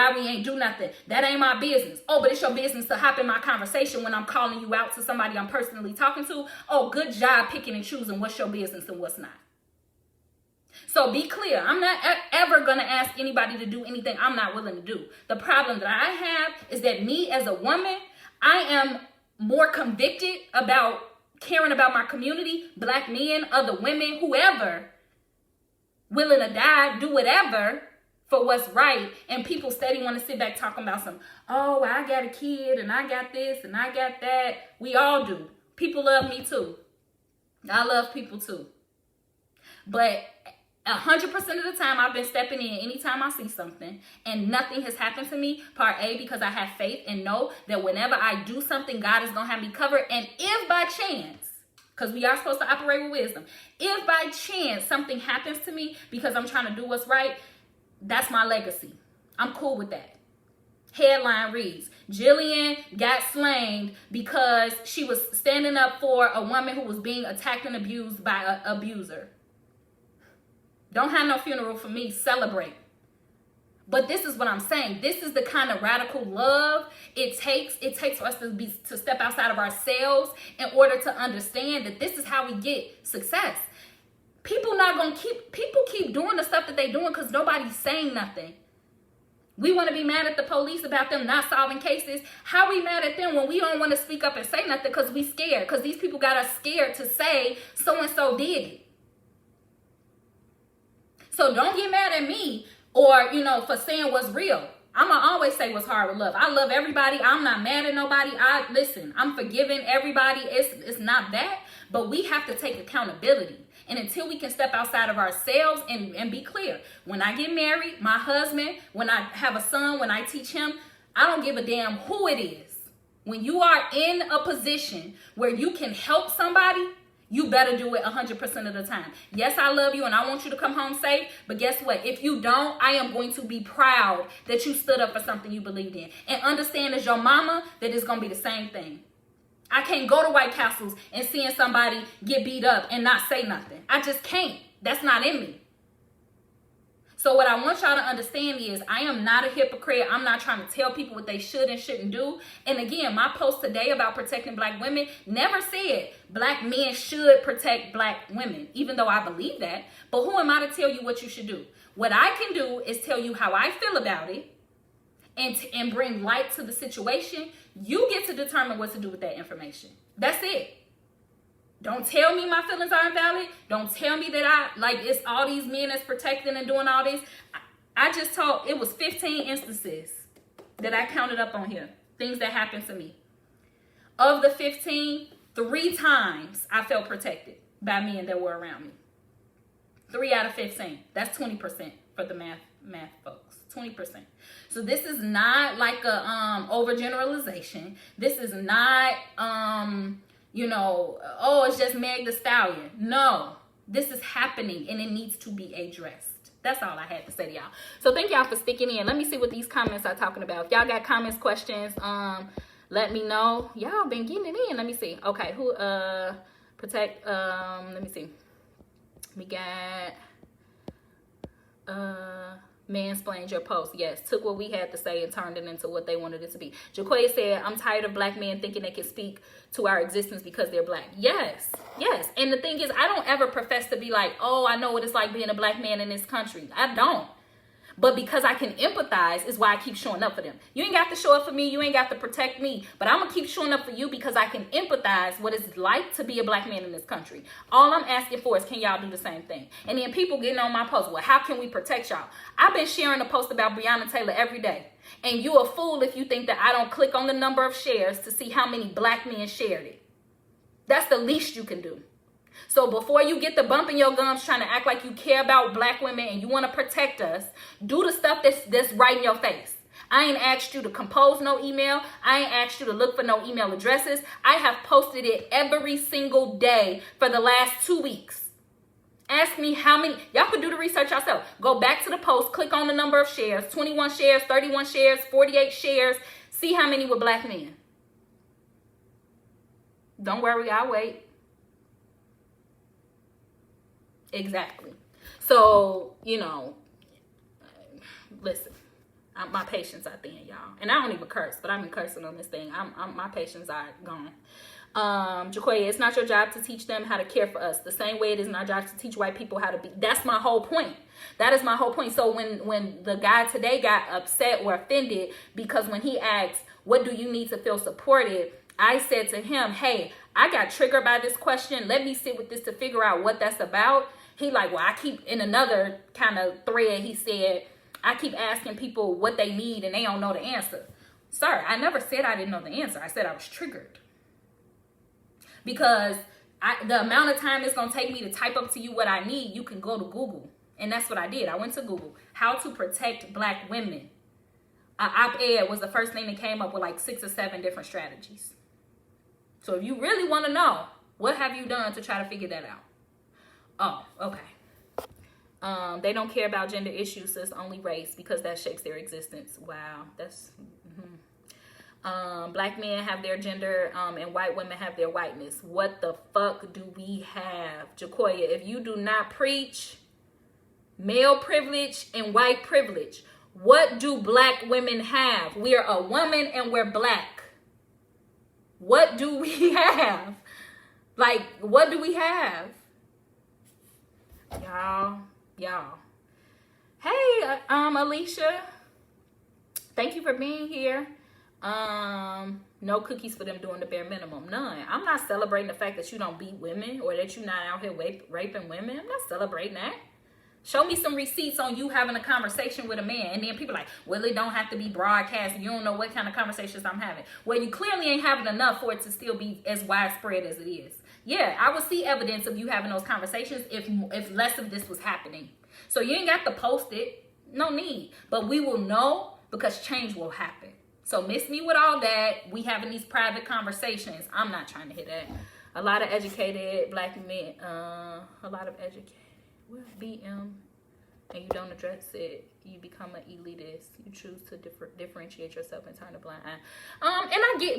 why we ain't do nothing. That ain't my business. Oh, but it's your business to hop in my conversation when I'm calling you out to somebody I'm personally talking to. Oh, good job picking and choosing what's your business and what's not. So be clear. I'm not ever going to ask anybody to do anything I'm not willing to do. The problem that I have is that me as a woman, I am more convicted about caring about my community, black men, other women, whoever, willing to die, do whatever for what's right, and people steady want to sit back talking about some, oh, I got a kid, and I got this, and I got that. We all do. People love me too. I love people too. But 100% of the time, I've been stepping in anytime I see something, and nothing has happened to me. Part A, because I have faith and know that whenever I do something, God is going to have me covered. And if by chance, because we are supposed to operate with wisdom, if by chance something happens to me because I'm trying to do what's right, that's my legacy. I'm cool with that. Headline reads, Jillian got slain because she was standing up for a woman who was being attacked and abused by an abuser. Don't have no funeral for me. Celebrate. But this is what I'm saying. This is the kind of radical love it takes for us to step outside of ourselves in order to understand that this is how we get success. People keep doing the stuff that they're doing because nobody's saying nothing. We want to be mad at the police about them not solving cases. How are we mad at them when we don't want to speak up and say nothing because we scared? Because these people got us scared to say so-and-so did it. So don't get mad at me or, for saying what's real. I'm going to always say what's hard with love. I love everybody. I'm not mad at nobody. I'm forgiving everybody. It's not that. But we have to take accountability. And until we can step outside of ourselves and be clear, when I get married, my husband, when I have a son, when I teach him, I don't give a damn who it is. When you are in a position where you can help somebody, you better do it 100% of the time. Yes, I love you and I want you to come home safe. But guess what? If you don't, I am going to be proud that you stood up for something you believed in. And understand as your mama that it's going to be the same thing. I can't go to White Castles and seeing somebody get beat up and not say nothing. I just can't. That's not in me. So what I want y'all to understand is I am not a hypocrite. I'm not trying to tell people what they should and shouldn't do. And again, my post today about protecting black women never said black men should protect black women, even though I believe that. But who am I to tell you what you should do? What I can do is tell you how I feel about it and bring light to the situation. You get to determine what to do with that information. That's it. Don't tell me my feelings are invalid. Don't tell me that it's all these men that's protecting and doing all this. I just told, it was 15 instances that I counted up on here. Things that happened to me. Of the 15, 3 times I felt protected by men that were around me. 3 out of 15. That's 20% for the math folks. 20%. So this is not like a overgeneralization. This is not it's just Meg the Stallion. No, this is happening and it needs to be addressed. That's all I had to say to y'all. So thank y'all for sticking in. Let me see what these comments are talking about. If y'all got comments, questions, let me know. Y'all been getting it in. Let me see. Okay, who protect let me see. We got mansplained your post. Yes, took what we had to say and turned it into what they wanted it to be. Jaquoia said, I'm tired of black men thinking they can speak to our existence because they're black. Yes. And the thing is, I don't ever profess to be like, oh, I know what it's like being a black man in this country. I don't. But because I can empathize is why I keep showing up for them. You ain't got to show up for me. You ain't got to protect me. But I'm going to keep showing up for you because I can empathize what it's like to be a black man in this country. All I'm asking for is, can y'all do the same thing? And then people getting on my post, well, how can we protect y'all? I've been sharing a post about Breonna Taylor every day. And you a fool if you think that I don't click on the number of shares to see how many black men shared it. That's the least you can do. So before you get the bump in your gums trying to act like you care about black women and you want to protect us, do the stuff that's right in your face. I ain't asked you to compose no email. I ain't asked you to look for no email addresses. I have posted it every single day for the last 2 weeks. Ask me how many. Y'all could do the research yourself. Go back to the post, click on the number of shares, 21 shares, 31 shares, 48 shares. See how many were black men. Don't worry, I'll wait. Exactly. So, listen, my patience are thin, y'all. And I don't even curse, but I've been cursing on this thing. My patience are gone. Jaquoia, it's not your job to teach them how to care for us. The same way it is not our job to teach white people how to be. That's my whole point. That is my whole point. So when the guy today got upset or offended because when he asked, what do you need to feel supported? I said to him, hey, I got triggered by this question. Let me sit with this to figure out what that's about. He like, well, I keep, in another kind of thread, he said, I keep asking people what they need and they don't know the answer. Sir, I never said I didn't know the answer. I said I was triggered. Because the amount of time it's going to take me to type up to you what I need, you can go to Google. And that's what I did. I went to Google. How to protect black women. Op-ed was the first thing that came up with like 6 or 7 different strategies. So if you really want to know, what have you done to try to figure that out? Oh, okay. They don't care about gender issues, so it's only race because that shapes their existence. Wow, that's... Black men have their gender and white women have their whiteness. What the fuck do we have? Jaquoia, if you do not preach male privilege and white privilege, What do black women have? We're a woman and we're black. What do we have? Like, what do we have? Y'all. Hey, Alicia. Thank you for being here. No cookies for them doing the bare minimum. None. I'm not celebrating the fact that you don't beat women or that you're not out here raping women. I'm not celebrating that. Show me some receipts on you having a conversation with a man. And then people are like, well, it don't have to be broadcast. You don't know what kind of conversations I'm having. Well, you clearly ain't having enough for it to still be as widespread as it is. Yeah, I would see evidence of you having those conversations if less of this was happening. So you ain't got to post it. No need. But we will know because change will happen. So miss me with all that. We having these private conversations. I'm not trying to hear that. A lot of educated black men, well, BM, and you don't address it, you become an elitist. You choose to differentiate yourself and turn a blind eye.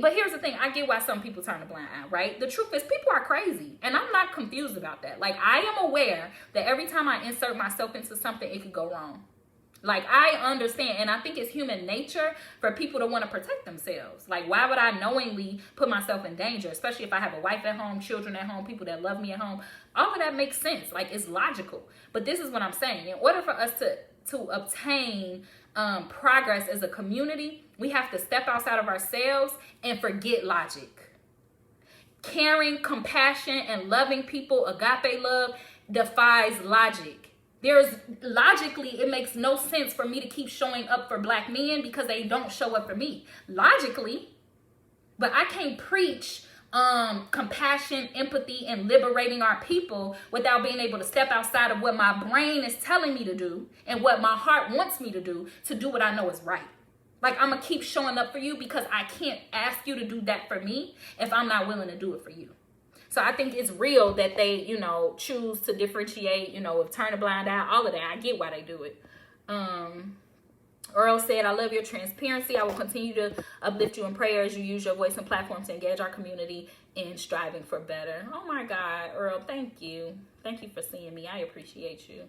But here's the thing. I get why some people turn a blind eye, right? The truth is people are crazy, and I'm not confused about that. Like, I am aware that every time I insert myself into something, it could go wrong. Like, I understand, and I think it's human nature for people to want to protect themselves. Like, why would I knowingly put myself in danger, especially if I have a wife at home, children at home, people that love me at home? All of that makes sense. Like, it's logical. But this is what I'm saying. In order for us to obtain progress as a community, we have to step outside of ourselves and forget logic. Caring, compassion, and loving people, agape love, defies logic. Logically, it makes no sense for me to keep showing up for black men because they don't show up for me. Logically. But I can't preach compassion, empathy, and liberating our people without being able to step outside of what my brain is telling me to do and what my heart wants me to do what I know is right. Like, I'm going to keep showing up for you because I can't ask you to do that for me if I'm not willing to do it for you. So I think it's real that they, choose to differentiate, turn a blind eye, all of that. I get why they do it. Earl said, I love your transparency. I will continue to uplift you in prayer as you use your voice and platform to engage our community in striving for better. Oh my God, Earl, thank you. Thank you for seeing me. I appreciate you.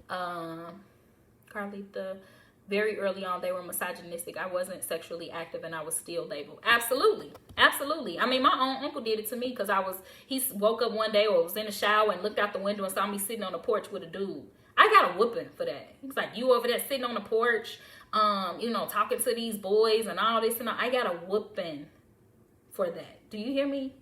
Carlita, very early on, they were misogynistic. I wasn't sexually active and I was still labeled. Absolutely. Absolutely. I mean, my own uncle did it to me because he woke up one day or was in the shower and looked out the window and saw me sitting on the porch with a dude. I got a whooping for that. He was like, you over there sitting on the porch, talking to these boys and all this and all. I got a whooping for that. Do you hear me?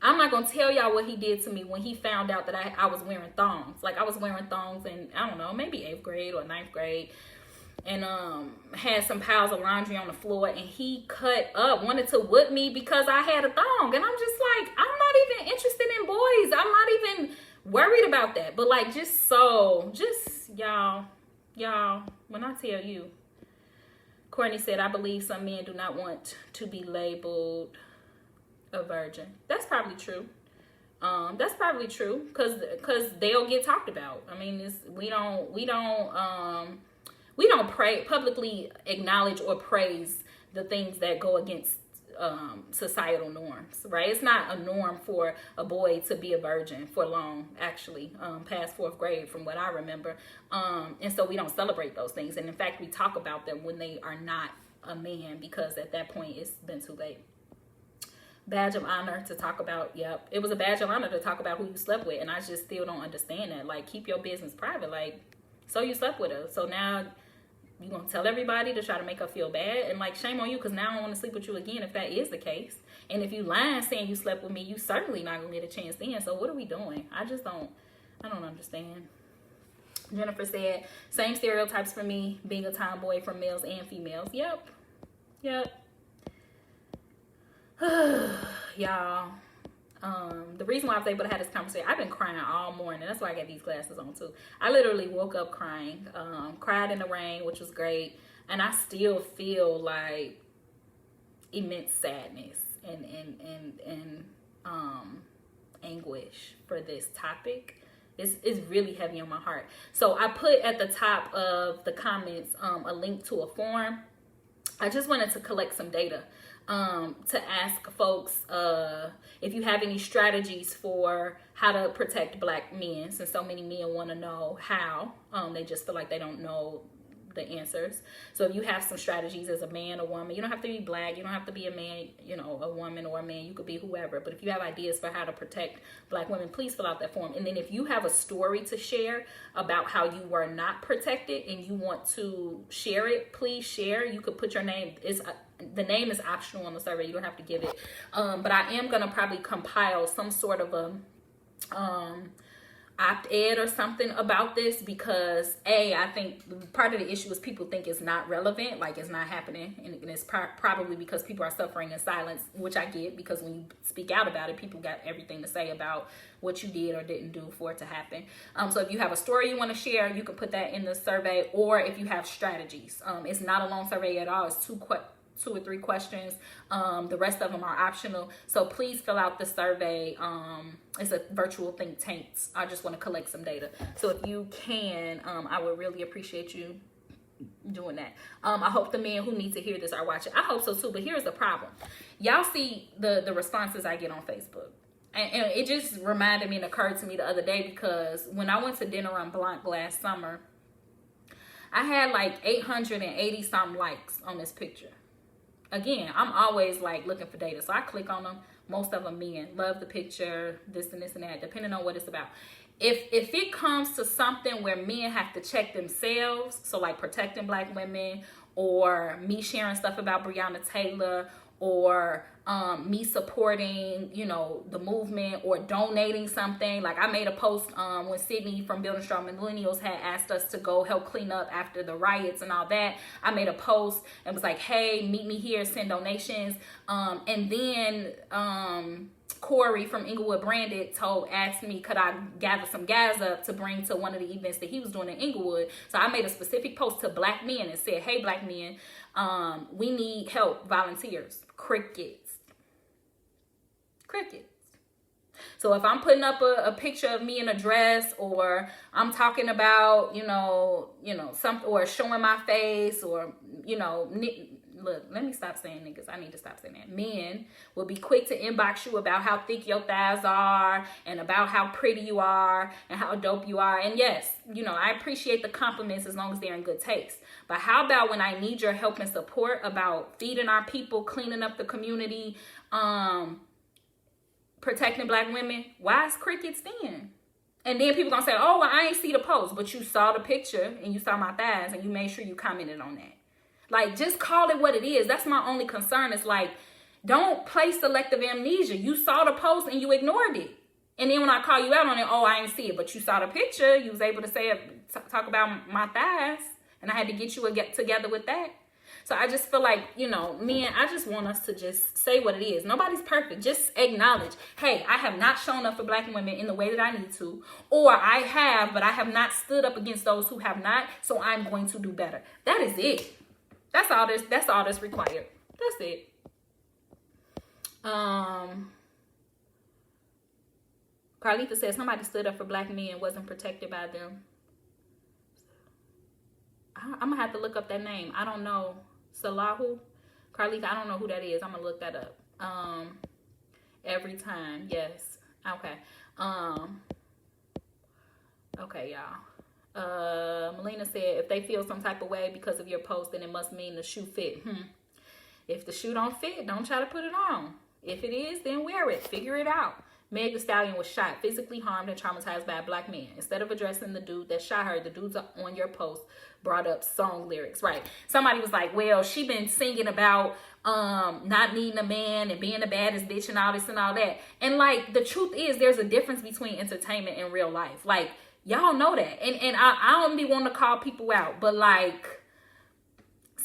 I'm not going to tell y'all what he did to me when he found out that I was wearing thongs. Like, I was wearing thongs in, I don't know, maybe 8th grade or 9th grade. And had some piles of laundry on the floor, and he wanted to whip me because I had a thong. And I'm just like, I'm not even interested in boys. I'm not even worried about that. But like, y'all, when I tell you, Courtney said, I believe some men do not want to be labeled a virgin. That's probably true. That's probably true because they'll get talked about. I mean, we don't publicly acknowledge or praise the things that go against societal norms, right? It's not a norm for a boy to be a virgin for long, actually, past 4th grade from what I remember. And so we don't celebrate those things. And in fact, we talk about them when they are not a man because at that point it's been too late. Badge of honor to talk about, yep. It was a badge of honor to talk about who you slept with. And I just still don't understand that. Like, keep your business private. Like, so you slept with her. So now you gonna tell everybody to try to make her feel bad, and like, shame on you, because now I don't want to sleep with you again if that is the case. And if you lying saying you slept with me, you certainly not gonna get a chance then. So what are we doing? I don't understand. Jennifer said, same stereotypes for me, being a tomboy from males and females. Yep. Y'all, the reason why I was able to have this conversation, I've been crying all morning. That's why I got these glasses on too. I literally woke up crying, cried in the rain, which was great. And I still feel like immense sadness and anguish for this topic. It's really heavy on my heart. So I put at the top of the comments a link to a form. I just wanted to collect some data to ask folks if you have any strategies for how to protect black men, since so many men want to know how. They just feel like they don't know the answers. So if you have some strategies as a man or woman, you don't have to be black, you don't have to be a man, a woman or a man, you could be whoever. But if you have ideas for how to protect Black women, please fill out that form. And then if you have a story to share about how you were not protected and you want to share it, please share. You could put your name. The name is optional on the survey. You don't have to give it. But I am going to probably compile some sort of a op-ed or something about this, because I think part of the issue is people think it's not relevant, like it's not happening, and it's probably because people are suffering in silence, which I get, because when you speak out about it, people got everything to say about what you did or didn't do for it to happen. So if you have a story you want to share, you can put that in the survey, or if you have strategies. It's not a long survey at all. It's 2 or 3 questions. The rest of them are optional. So please fill out the survey. It's a virtual think tank. I just want to collect some data. So if you can, I would really appreciate you doing that. I hope the men who need to hear this are watching. I hope so too, but here's the problem. Y'all see the responses I get on Facebook. And it just reminded me and occurred to me the other day, because when I went to dinner on Blanc last summer, I had like 880 something likes on this picture. Again, I'm always like looking for data. So I click on them. Most of them men. Love the picture, this and this and that, depending on what it's about. If it comes to something where men have to check themselves, so like protecting Black women, or me sharing stuff about Breonna Taylor, or me supporting, the movement, or donating something. Like I made a post when Sydney from Building Strong Millennials had asked us to go help clean up after the riots and all that. I made a post and was like, hey, meet me here, send donations. And then Corey from Inglewood Branded asked me, could I gather some guys up to bring to one of the events that he was doing in Inglewood. So I made a specific post to Black men and said, hey, Black men, we need help, volunteers. Crickets. So if I'm putting up a picture of me in a dress, or I'm talking about, something, or showing my face, or, look, let me stop saying niggas. I need to stop saying that. Men will be quick to inbox you about how thick your thighs are, and about how pretty you are, and how dope you are. And yes, I appreciate the compliments as long as they're in good taste. But how about when I need your help and support about feeding our people, cleaning up the community, protecting Black women? Why is crickets then? And then people gonna say, oh, well, I ain't see the post, but you saw the picture and you saw my thighs and you made sure you commented on that. Like, just call it what it is. That's my only concern. It's like, don't play selective amnesia. You saw the post and you ignored it. And then when I call you out on it, oh, I ain't see it, but you saw the picture. You was able to say it, talk about my thighs, and I had to get you together with that. So I just feel like, men, I just want us to just say what it is. Nobody's perfect. Just acknowledge, hey, I have not shown up for Black women in the way that I need to, or I have, but I have not stood up against those who have not, so I'm going to do better. That is it. That's all that's required. That's it. Carlita says somebody stood up for Black men and wasn't protected by them. I'm gonna have to look up that name. I don't know. Salahu? Carlita, I don't know who that is. I'm gonna look that up. Every time. Yes. Okay. Okay, y'all. Melina said, if they feel some type of way because of your post, then it must mean the shoe fit. If the shoe don't fit, don't try to put it on. If it is, then wear it. Figure it out. Meg Thee Stallion was shot, physically harmed, and traumatized by a Black man. Instead of addressing the dude that shot her, the dudes on your post brought up song lyrics. Right. Somebody was like, well, she been singing about not needing a man and being the baddest bitch and all this and all that. And like, the truth is, there's a difference between entertainment and real life. Like, y'all know that. And I don't be wanting to call people out, but like,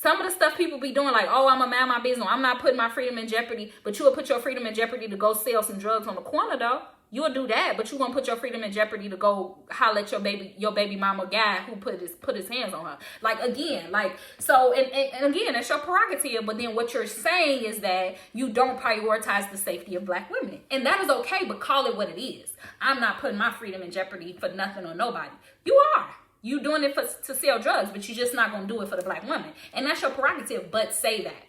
some of the stuff people be doing, like, oh, I'm a man, my business. I'm not putting my freedom in jeopardy. But you will put your freedom in jeopardy to go sell some drugs on the corner, though. You'll do that, but you won't put your freedom in jeopardy to go holler at your baby mama guy who put his hands on her. Like, again, like, so, and again, that's your prerogative. But then what you're saying is that you don't prioritize the safety of Black women. And that is okay, but call it what it is. I'm not putting my freedom in jeopardy for nothing or nobody. You are. You doing it to sell drugs, but you're just not going to do it for the Black woman. And that's your prerogative, but say that.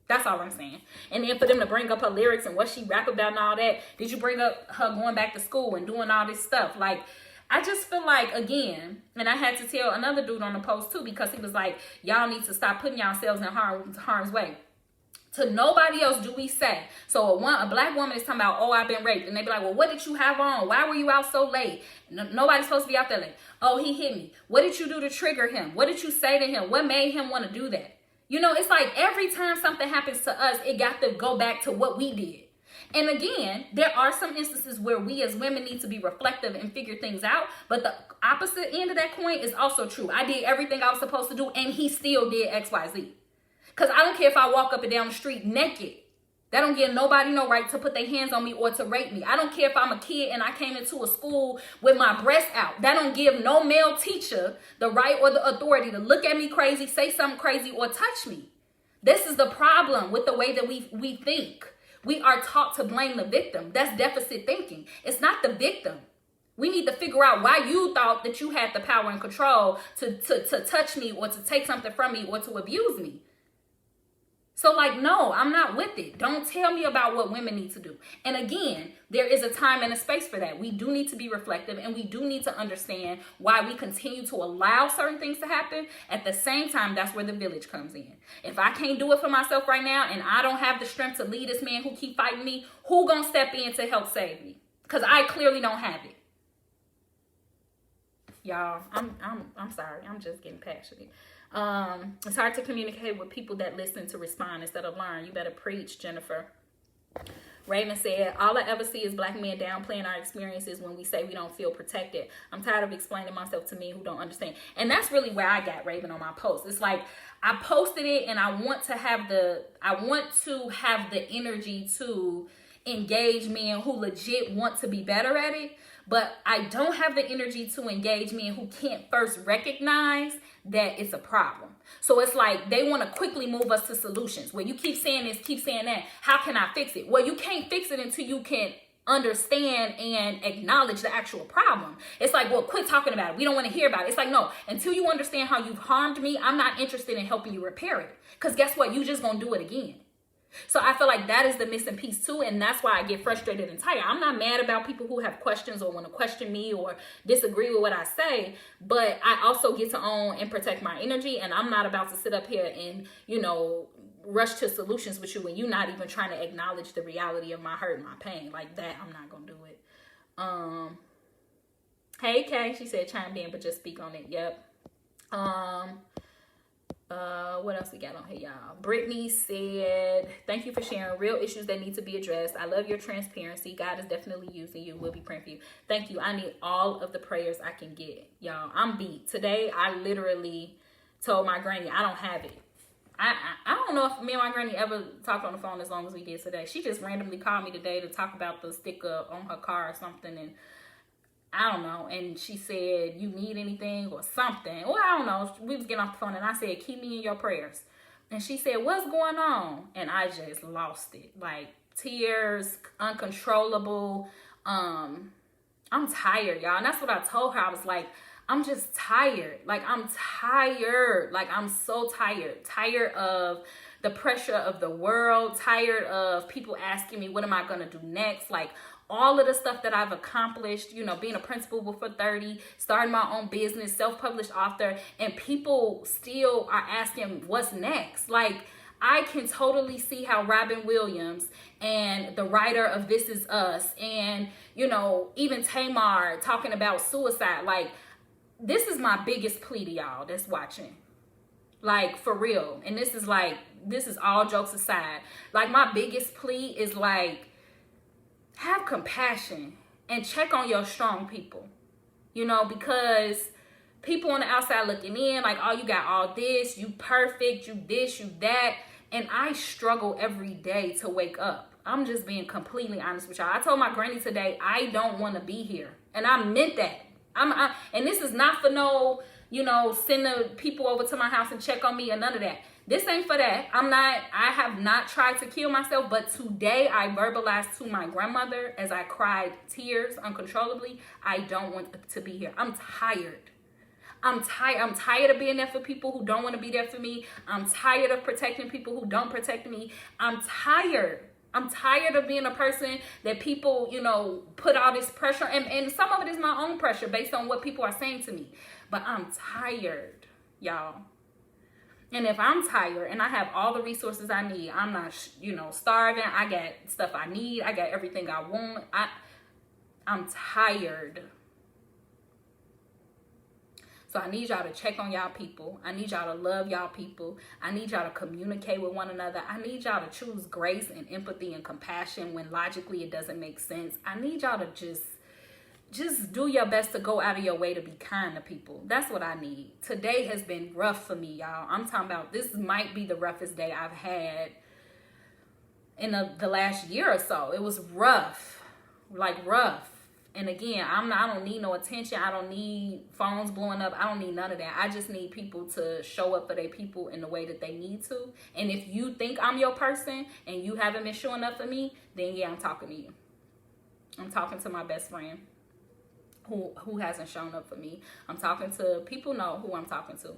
That's all I'm saying. And then for them to bring up her lyrics and what she rap about and all that, did you bring up her going back to school and doing all this stuff? Like, I just feel like, again, and I had to tell another dude on the post too, because he was like, y'all need to stop putting yourselves in harm's way. To nobody else do we say. So a black woman is talking about, oh, I've been raped. And they be like, well, what did you have on? Why were you out so late? Nobody's supposed to be out there late. Oh, he hit me. What did you do to trigger him? What did you say to him? What made him want to do that? You know, it's like every time something happens to us, it got to go back to what we did. And again, there are some instances where we as women need to be reflective and figure things out. But the opposite end of that coin is also true. I did everything I was supposed to do, and he still did X, Y, Z. Because I don't care if I walk up and down the street naked. That don't give nobody no right to put their hands on me or to rape me. I don't care if I'm a kid and I came into a school with my breast out. That don't give no male teacher the right or the authority to look at me crazy, say something crazy, or touch me. This is the problem with the way that we think. We are taught to blame the victim. That's deficit thinking. It's not the victim. We need to figure out why you thought that you had the power and control to touch me or to take something from me or to abuse me. So like, no, I'm not with it. Don't tell me about what women need to do. And again, there is a time and a space for that. We do need to be reflective, and we do need to understand why we continue to allow certain things to happen. At the same time, that's where the village comes in. If I can't do it for myself right now, and I don't have the strength to lead this man who keep fighting me, who gonna step in to help save me? Because I clearly don't have it. Y'all, I'm sorry. I'm just getting passionate. It's hard to communicate with people that listen to respond instead of learn. You better preach, Jennifer. Raven said, all I ever see is black men downplaying our experiences when we say we don't feel protected. I'm tired of explaining myself to men who don't understand. And that's really where I got Raven on my post. It's like I posted it and I want to have the energy to engage men who legit want to be better at it. But I don't have the energy to engage men who can't first recognize that it's a problem. So it's like they want to quickly move us to solutions where you keep saying this, keep saying that. How can I fix it? Well, you can't fix it until you can understand and acknowledge the actual problem. It's like, well, quit talking about it. We don't want to hear about it. It's like, no, until you understand how you've harmed me, I'm not interested in helping you repair it. Because guess what? You just going to do it again. So I feel like that is the missing piece too, and that's why I get frustrated and tired. I'm not mad about people who have questions or want to question me or disagree with what I say, but I also get to own and protect my energy, and I'm not about to sit up here and, you know, rush to solutions with you when you're not even trying to acknowledge the reality of my hurt and my pain. Like that, I'm not gonna do it. Hey Kay, she said chime in, but just speak on it. Yep. What else we got on here, y'all? Brittany said, thank you for sharing real issues that need to be addressed. I love your transparency. God is definitely using you. We'll be praying for you. Thank you. I need all of the prayers I can get. Y'all, I'm beat. Today, I literally told my granny I don't have it. I don't know if me and my granny ever talked on the phone as long as we did today. She just randomly called me today to talk about the sticker on her car or something, and I don't know. And she said, you need anything or something. Well, I don't know. We was getting off the phone and I said, keep me in your prayers. And she said, what's going on? And I just lost it. Like tears, uncontrollable. I'm tired, y'all. And that's what I told her. I was like, I'm just tired. Like, I'm tired. Like, I'm so tired. Tired of the pressure of the world. Tired of people asking me, what am I going to do next? Like, all of the stuff that I've accomplished, you know, being a principal before 30, starting my own business, self-published author, and people still are asking what's next. Like, I can totally see how Robin Williams and the writer of This Is Us and, you know, even Tamar talking about suicide. Like, this is my biggest plea to y'all that's watching. Like, for real. And this is all jokes aside. Like, my biggest plea is like, have compassion and check on your strong people, you know, because people on the outside looking in, like, oh, you got all this, you perfect, you this, you that. And I struggle every day to wake up. I'm just being completely honest with y'all. I told my granny today, I don't want to be here. And I meant that. And this is not for no, you know, send the people over to my house and check on me or none of that. This ain't for that. I have not tried to kill myself, but today I verbalized to my grandmother as I cried tears uncontrollably, I don't want to be here. I'm tired. I'm tired of being there for people who don't want to be there for me. I'm tired of protecting people who don't protect me. I'm tired. I'm tired of being a person that people, put all this pressure, and some of it is my own pressure based on what people are saying to me. But I'm tired, y'all. And if I'm tired and I have all the resources I need, I'm not, starving. I got stuff I need. I got everything I want. I'm tired. So I need y'all to check on y'all people. I need y'all to love y'all people. I need y'all to communicate with one another. I need y'all to choose grace and empathy and compassion when logically it doesn't make sense. I need y'all to just do your best to go out of your way to be kind to people. That's what I need. Today has been rough for me, y'all. I'm talking about this might be the roughest day I've had in the last year or so. It was rough, like rough. And again, I don't need no attention. I don't need phones blowing up. I don't need none of that. I just need people to show up for their people in the way that they need to. And if you think I'm your person and you haven't been showing up for me, then yeah, I'm talking to you. I'm talking to my best friend who hasn't shown up for me. I'm talking to people know who I'm talking to.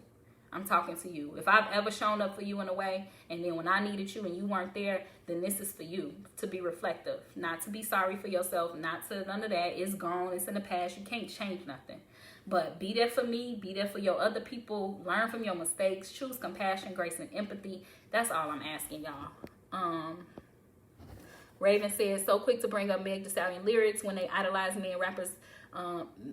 I'm talking to you. If I've ever shown up for you in a way, and then when I needed you and you weren't there, then this is for you to be reflective, not to be sorry for yourself, not to none of that. It's gone. It's in the past. You can't change nothing. But be there for me. Be there for your other people. Learn from your mistakes. Choose compassion, grace, and empathy. That's all I'm asking y'all. Raven says, so quick to bring up Meg Thee Stallion lyrics when they idolize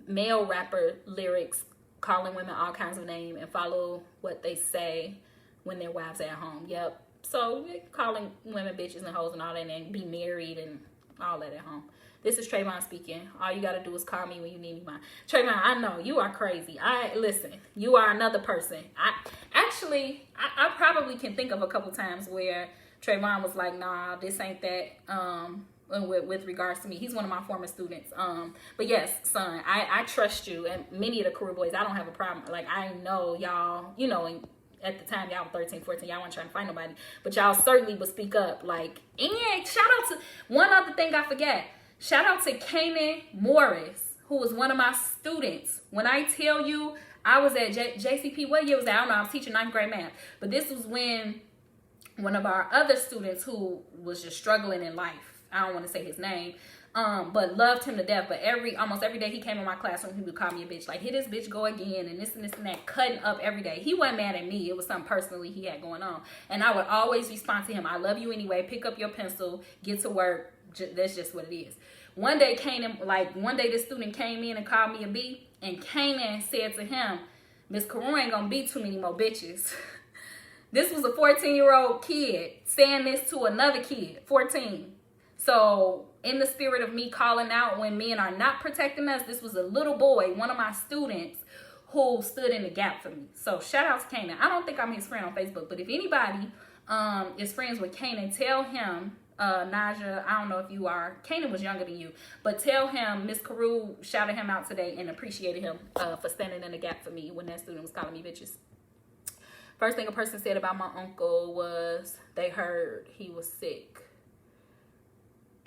male rapper lyrics, calling women all kinds of names and follow what they say when their wives are at home. Yep. So calling women bitches and hoes and all that and be married and all that at home. This is Trayvon speaking. All you got to do is call me when you need me. Trayvon, I know you are crazy. Listen, you are another person. I probably can think of a couple times where Trayvon was like, nah, this ain't that. With regards to me, he's one of my former students. But yes, son, I trust you, and many of the career boys, I don't have a problem. Like, I know y'all, at the time y'all were 13, 14, y'all weren't trying to find nobody, but y'all certainly would speak up. Like, and shout out to one other thing I forgot. Shout out to Kanan Morris, who was one of my students. When I tell you, I was at JCP. What year was that? I don't know. I was teaching 9th grade math, but this was when one of our other students who was just struggling in life, I don't want to say his name, but loved him to death. But almost every day he came in my classroom, he would call me a bitch. Like, here this bitch go again, and this and that, cutting up every day. He wasn't mad at me. It was something personally he had going on. And I would always respond to him, I love you anyway. Pick up your pencil, get to work. That's just what it is. One day, this student came in and called me a B, and Kanan said to him, Miss Carew ain't gonna be too many more bitches. This was a 14-year-old kid saying this to another kid, 14. So in the spirit of me calling out when men are not protecting us, this was a little boy, one of my students, who stood in the gap for me. So shout out to Kanan. I don't think I'm his friend on Facebook, but if anybody is friends with Kanan, tell him, Naja, I don't know if you are. Kanan was younger than you, but tell him Miss Carew shouted him out today and appreciated him for standing in the gap for me when that student was calling me bitches. First thing a person said about my uncle was they heard he was sick.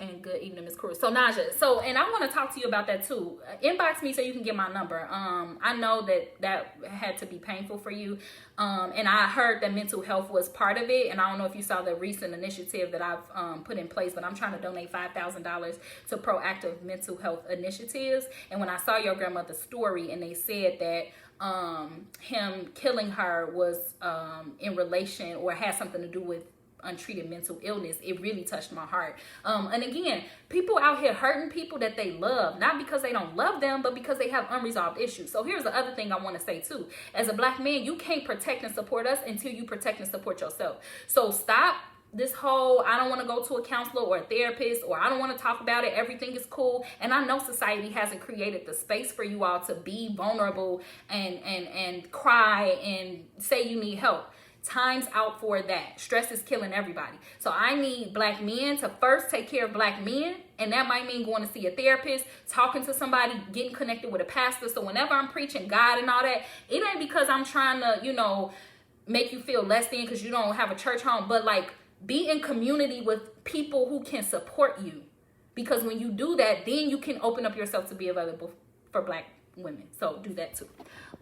And good evening, Miss Cruz. So Naja, and I want to talk to you about that too. Inbox me so you can get my number. I know that had to be painful for you. And I heard that mental health was part of it. And I don't know if you saw the recent initiative that I've put in place, but I'm trying to donate $5,000 to proactive mental health initiatives. And when I saw your grandmother's story and they said that him killing her was in relation or had something to do with untreated mental illness, it really touched my heart. And again, people out here hurting people that they love, not because they don't love them, but because they have unresolved issues. So here's the other thing I want to say too. As a black man, you can't protect and support us until you protect and support yourself. So stop this whole, I don't want to go to a counselor or a therapist, or I don't want to talk about it. Everything is cool. And I know society hasn't created the space for you all to be vulnerable and cry and say you need help. Time's out for that. Stress is killing everybody. So I need black men to first take care of black men. And that might mean going to see a therapist, talking to somebody, getting connected with a pastor. So whenever I'm preaching God and all that, it ain't because I'm trying to, make you feel less than because you don't have a church home. But like, be in community with people who can support you. Because when you do that, then you can open up yourself to be available for black women. So do that too.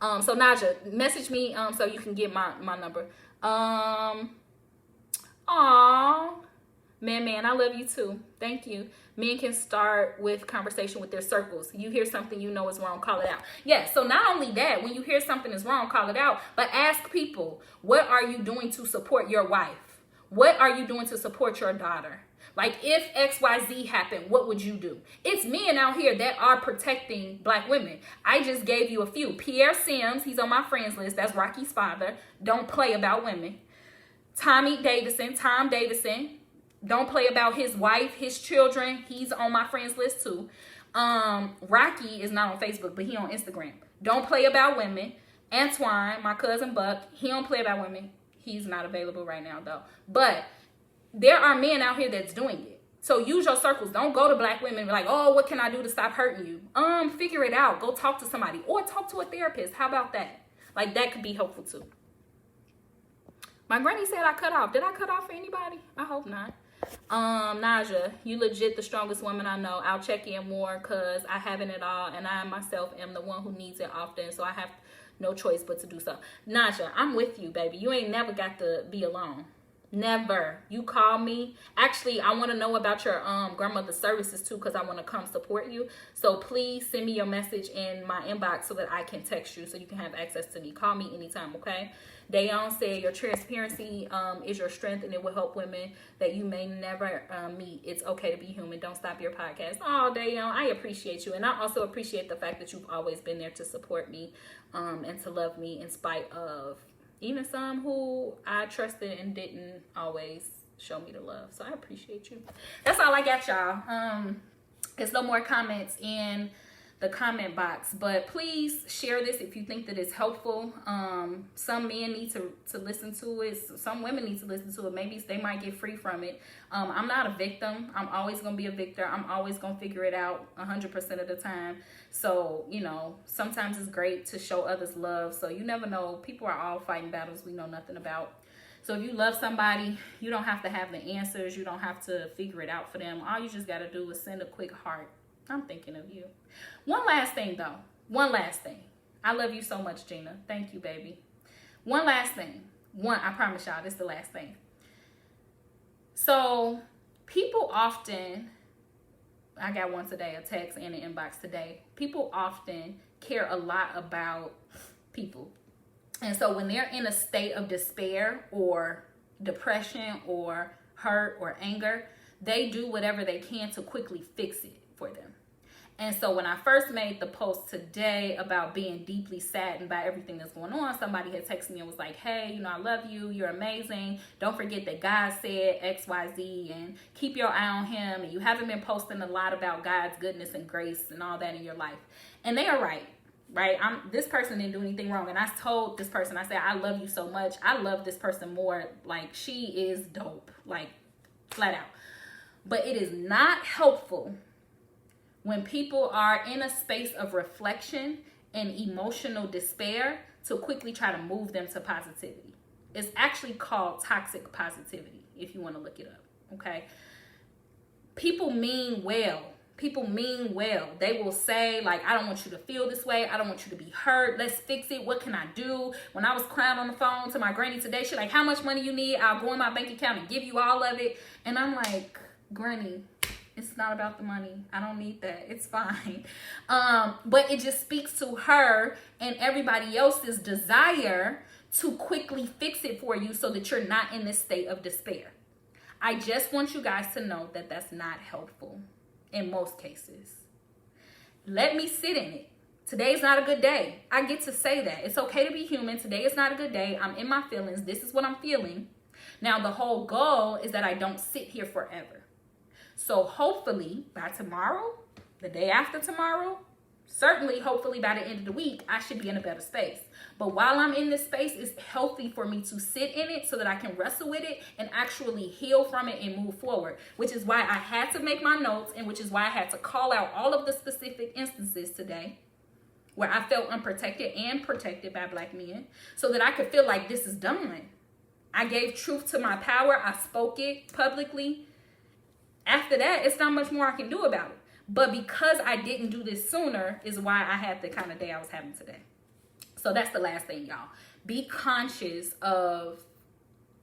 So Naja, message me so you can get my number. Man, I love you too. Thank you. Men can start with conversation with their circles. You hear something you know is wrong, call it out. Yeah, so not only that, when you hear something is wrong, call it out, but ask people, what are you doing to support your wife? What are you doing to support your daughter? Like, if XYZ happened, what would you do? It's men out here that are protecting black women. I just gave you a few. Pierre Sims, he's on my friends list. That's Rocky's father. Don't play about women. Tom Davidson. Don't play about his wife, his children. He's on my friends list too. Rocky is not on Facebook, but he on Instagram. Don't play about women. Antoine, my cousin Buck, he don't play about women. He's not available right now though. But there are men out here that's doing it. So use your circles. Don't go to black women and be like, oh, what can I do to stop hurting you? Figure it out. Go talk to somebody or talk to a therapist. How about that? Like, that could be helpful too. My granny said I cut off. Did I cut off for anybody? I hope not. Naja, you legit the strongest woman I know. I'll check in more because I haven't it all, and I myself am the one who needs it often, so I have no choice but to do so. Naja, I'm with you, baby. You ain't never got to be alone. Never. You call me. Actually, I want to know about your grandmother's services too, because I want to come support you. So please send me your message in my inbox so that I can text you so you can have access to me. Call me anytime, okay? Dayon said your transparency is your strength, and it will help women that you may never meet. It's okay to be human. Don't stop your podcast. Oh, Dayon, I appreciate you. And I also appreciate the fact that you've always been there to support me and to love me in spite of even some who I trusted and didn't always show me the love. So I appreciate you. That's all I got, y'all. There's no more comments in the comment box, but please share this if you think that it's helpful. Some men need to listen to it. Some women need to listen to it. Maybe they might get free from it. I'm not a victim. I'm always going to be a victor. I'm always going to figure it out 100% of the time. So, you know, sometimes it's great to show others love. So you never know. People are all fighting battles we know nothing about. So if you love somebody, you don't have to have the answers. You don't have to figure it out for them. All you just got to do is send a quick heart. I'm thinking of you. One last thing, though. One last thing. I love you so much, Gina. Thank you, baby. One last thing. I promise y'all, this is the last thing. So people often, I got one today, a text and an inbox today. People often care a lot about people. And so when they're in a state of despair or depression or hurt or anger, they do whatever they can to quickly fix it for them. And so when I first made the post today about being deeply saddened by everything that's going on, somebody had texted me and was like, hey, you know, I love you. You're amazing. Don't forget that God said X, Y, Z, and keep your eye on him. And you haven't been posting a lot about God's goodness and grace and all that in your life. And they are right. This person didn't do anything wrong. And I told this person, I said, I love you so much. I love this person more. Like, she is dope, like flat out. But it is not helpful when people are in a space of reflection and emotional despair to quickly try to move them to positivity. It's actually called toxic positivity, if you want to look it up, okay? People mean well. They will say, like, I don't want you to feel this way. I don't want you to be hurt. Let's fix it. What can I do? When I was crying on the phone to my granny today, she's like, how much money you need? I'll go in my bank account and give you all of it. And I'm like, Granny, it's not about the money. I don't need that. It's fine. But it just speaks to her and everybody else's desire to quickly fix it for you so that you're not in this state of despair. I just want you guys to know that that's not helpful in most cases. Let me sit in it. Today's not a good day. I get to say that. It's okay to be human. Today is not a good day. I'm in my feelings. This is what I'm feeling. Now, the whole goal is that I don't sit here forever. So hopefully by tomorrow, the day after tomorrow, certainly hopefully by the end of the week, I should be in a better space. But while I'm in this space, it's healthy for me to sit in it so that I can wrestle with it and actually heal from it and move forward, which is why I had to make my notes and which is why I had to call out all of the specific instances today where I felt unprotected and protected by black men so that I could feel like this is done. I gave truth to my power. I spoke it publicly. After that, it's not much more I can do about it. But because I didn't do this sooner is why I had the kind of day I was having today. So that's the last thing, y'all. Be conscious of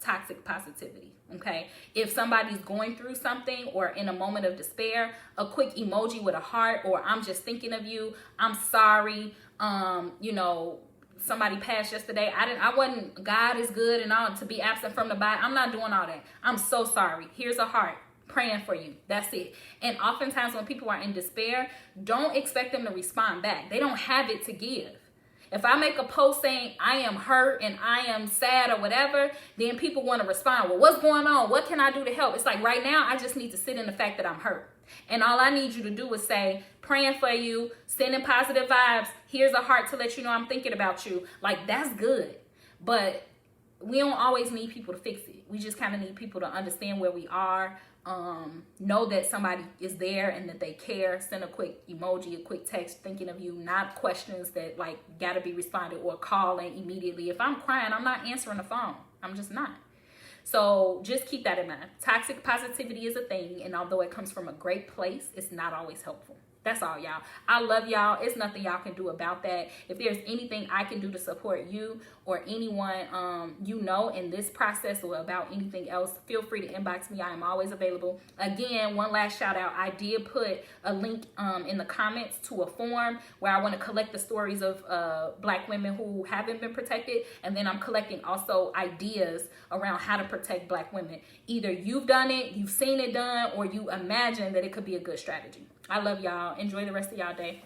toxic positivity. Okay, if somebody's going through something or in a moment of despair, a quick emoji with a heart, or I'm just thinking of you, I'm sorry, you know, somebody passed yesterday, I wasn't, God is good and all, to be absent from the body, I'm not doing all that. I'm so sorry. Here's a heart, praying for you. That's it. And oftentimes when people are in despair, don't expect them to respond back. They don't have it to give. If I make a post saying I am hurt and I am sad or whatever, then people want to respond, well, what's going on? What can I do to help? It's like right now, I just need to sit in the fact that I'm hurt. And all I need you to do is say, praying for you, sending positive vibes. Here's a heart to let you know I'm thinking about you. Like, that's good. But we don't always need people to fix it. We just kind of need people to understand where we are. Know that somebody is there and that they care. Send a quick emoji, a quick text thinking of you, not questions that like gotta be responded, or calling immediately. If I'm crying, I'm not answering the phone. I'm just not. So just keep that in mind. Toxic positivity is a thing, and although it comes from a great place, it's not always helpful. That's all, y'all. I love y'all. It's nothing y'all can do about that. If there's anything I can do to support you or anyone you know in this process or about anything else, feel free to inbox me. I am always available. Again, one last shout out. I did put a link in the comments to a form where I want to collect the stories of Black women who haven't been protected. And then I'm collecting also ideas around how to protect Black women. Either you've done it, you've seen it done, or you imagine that it could be a good strategy. I love y'all. Enjoy the rest of y'all day.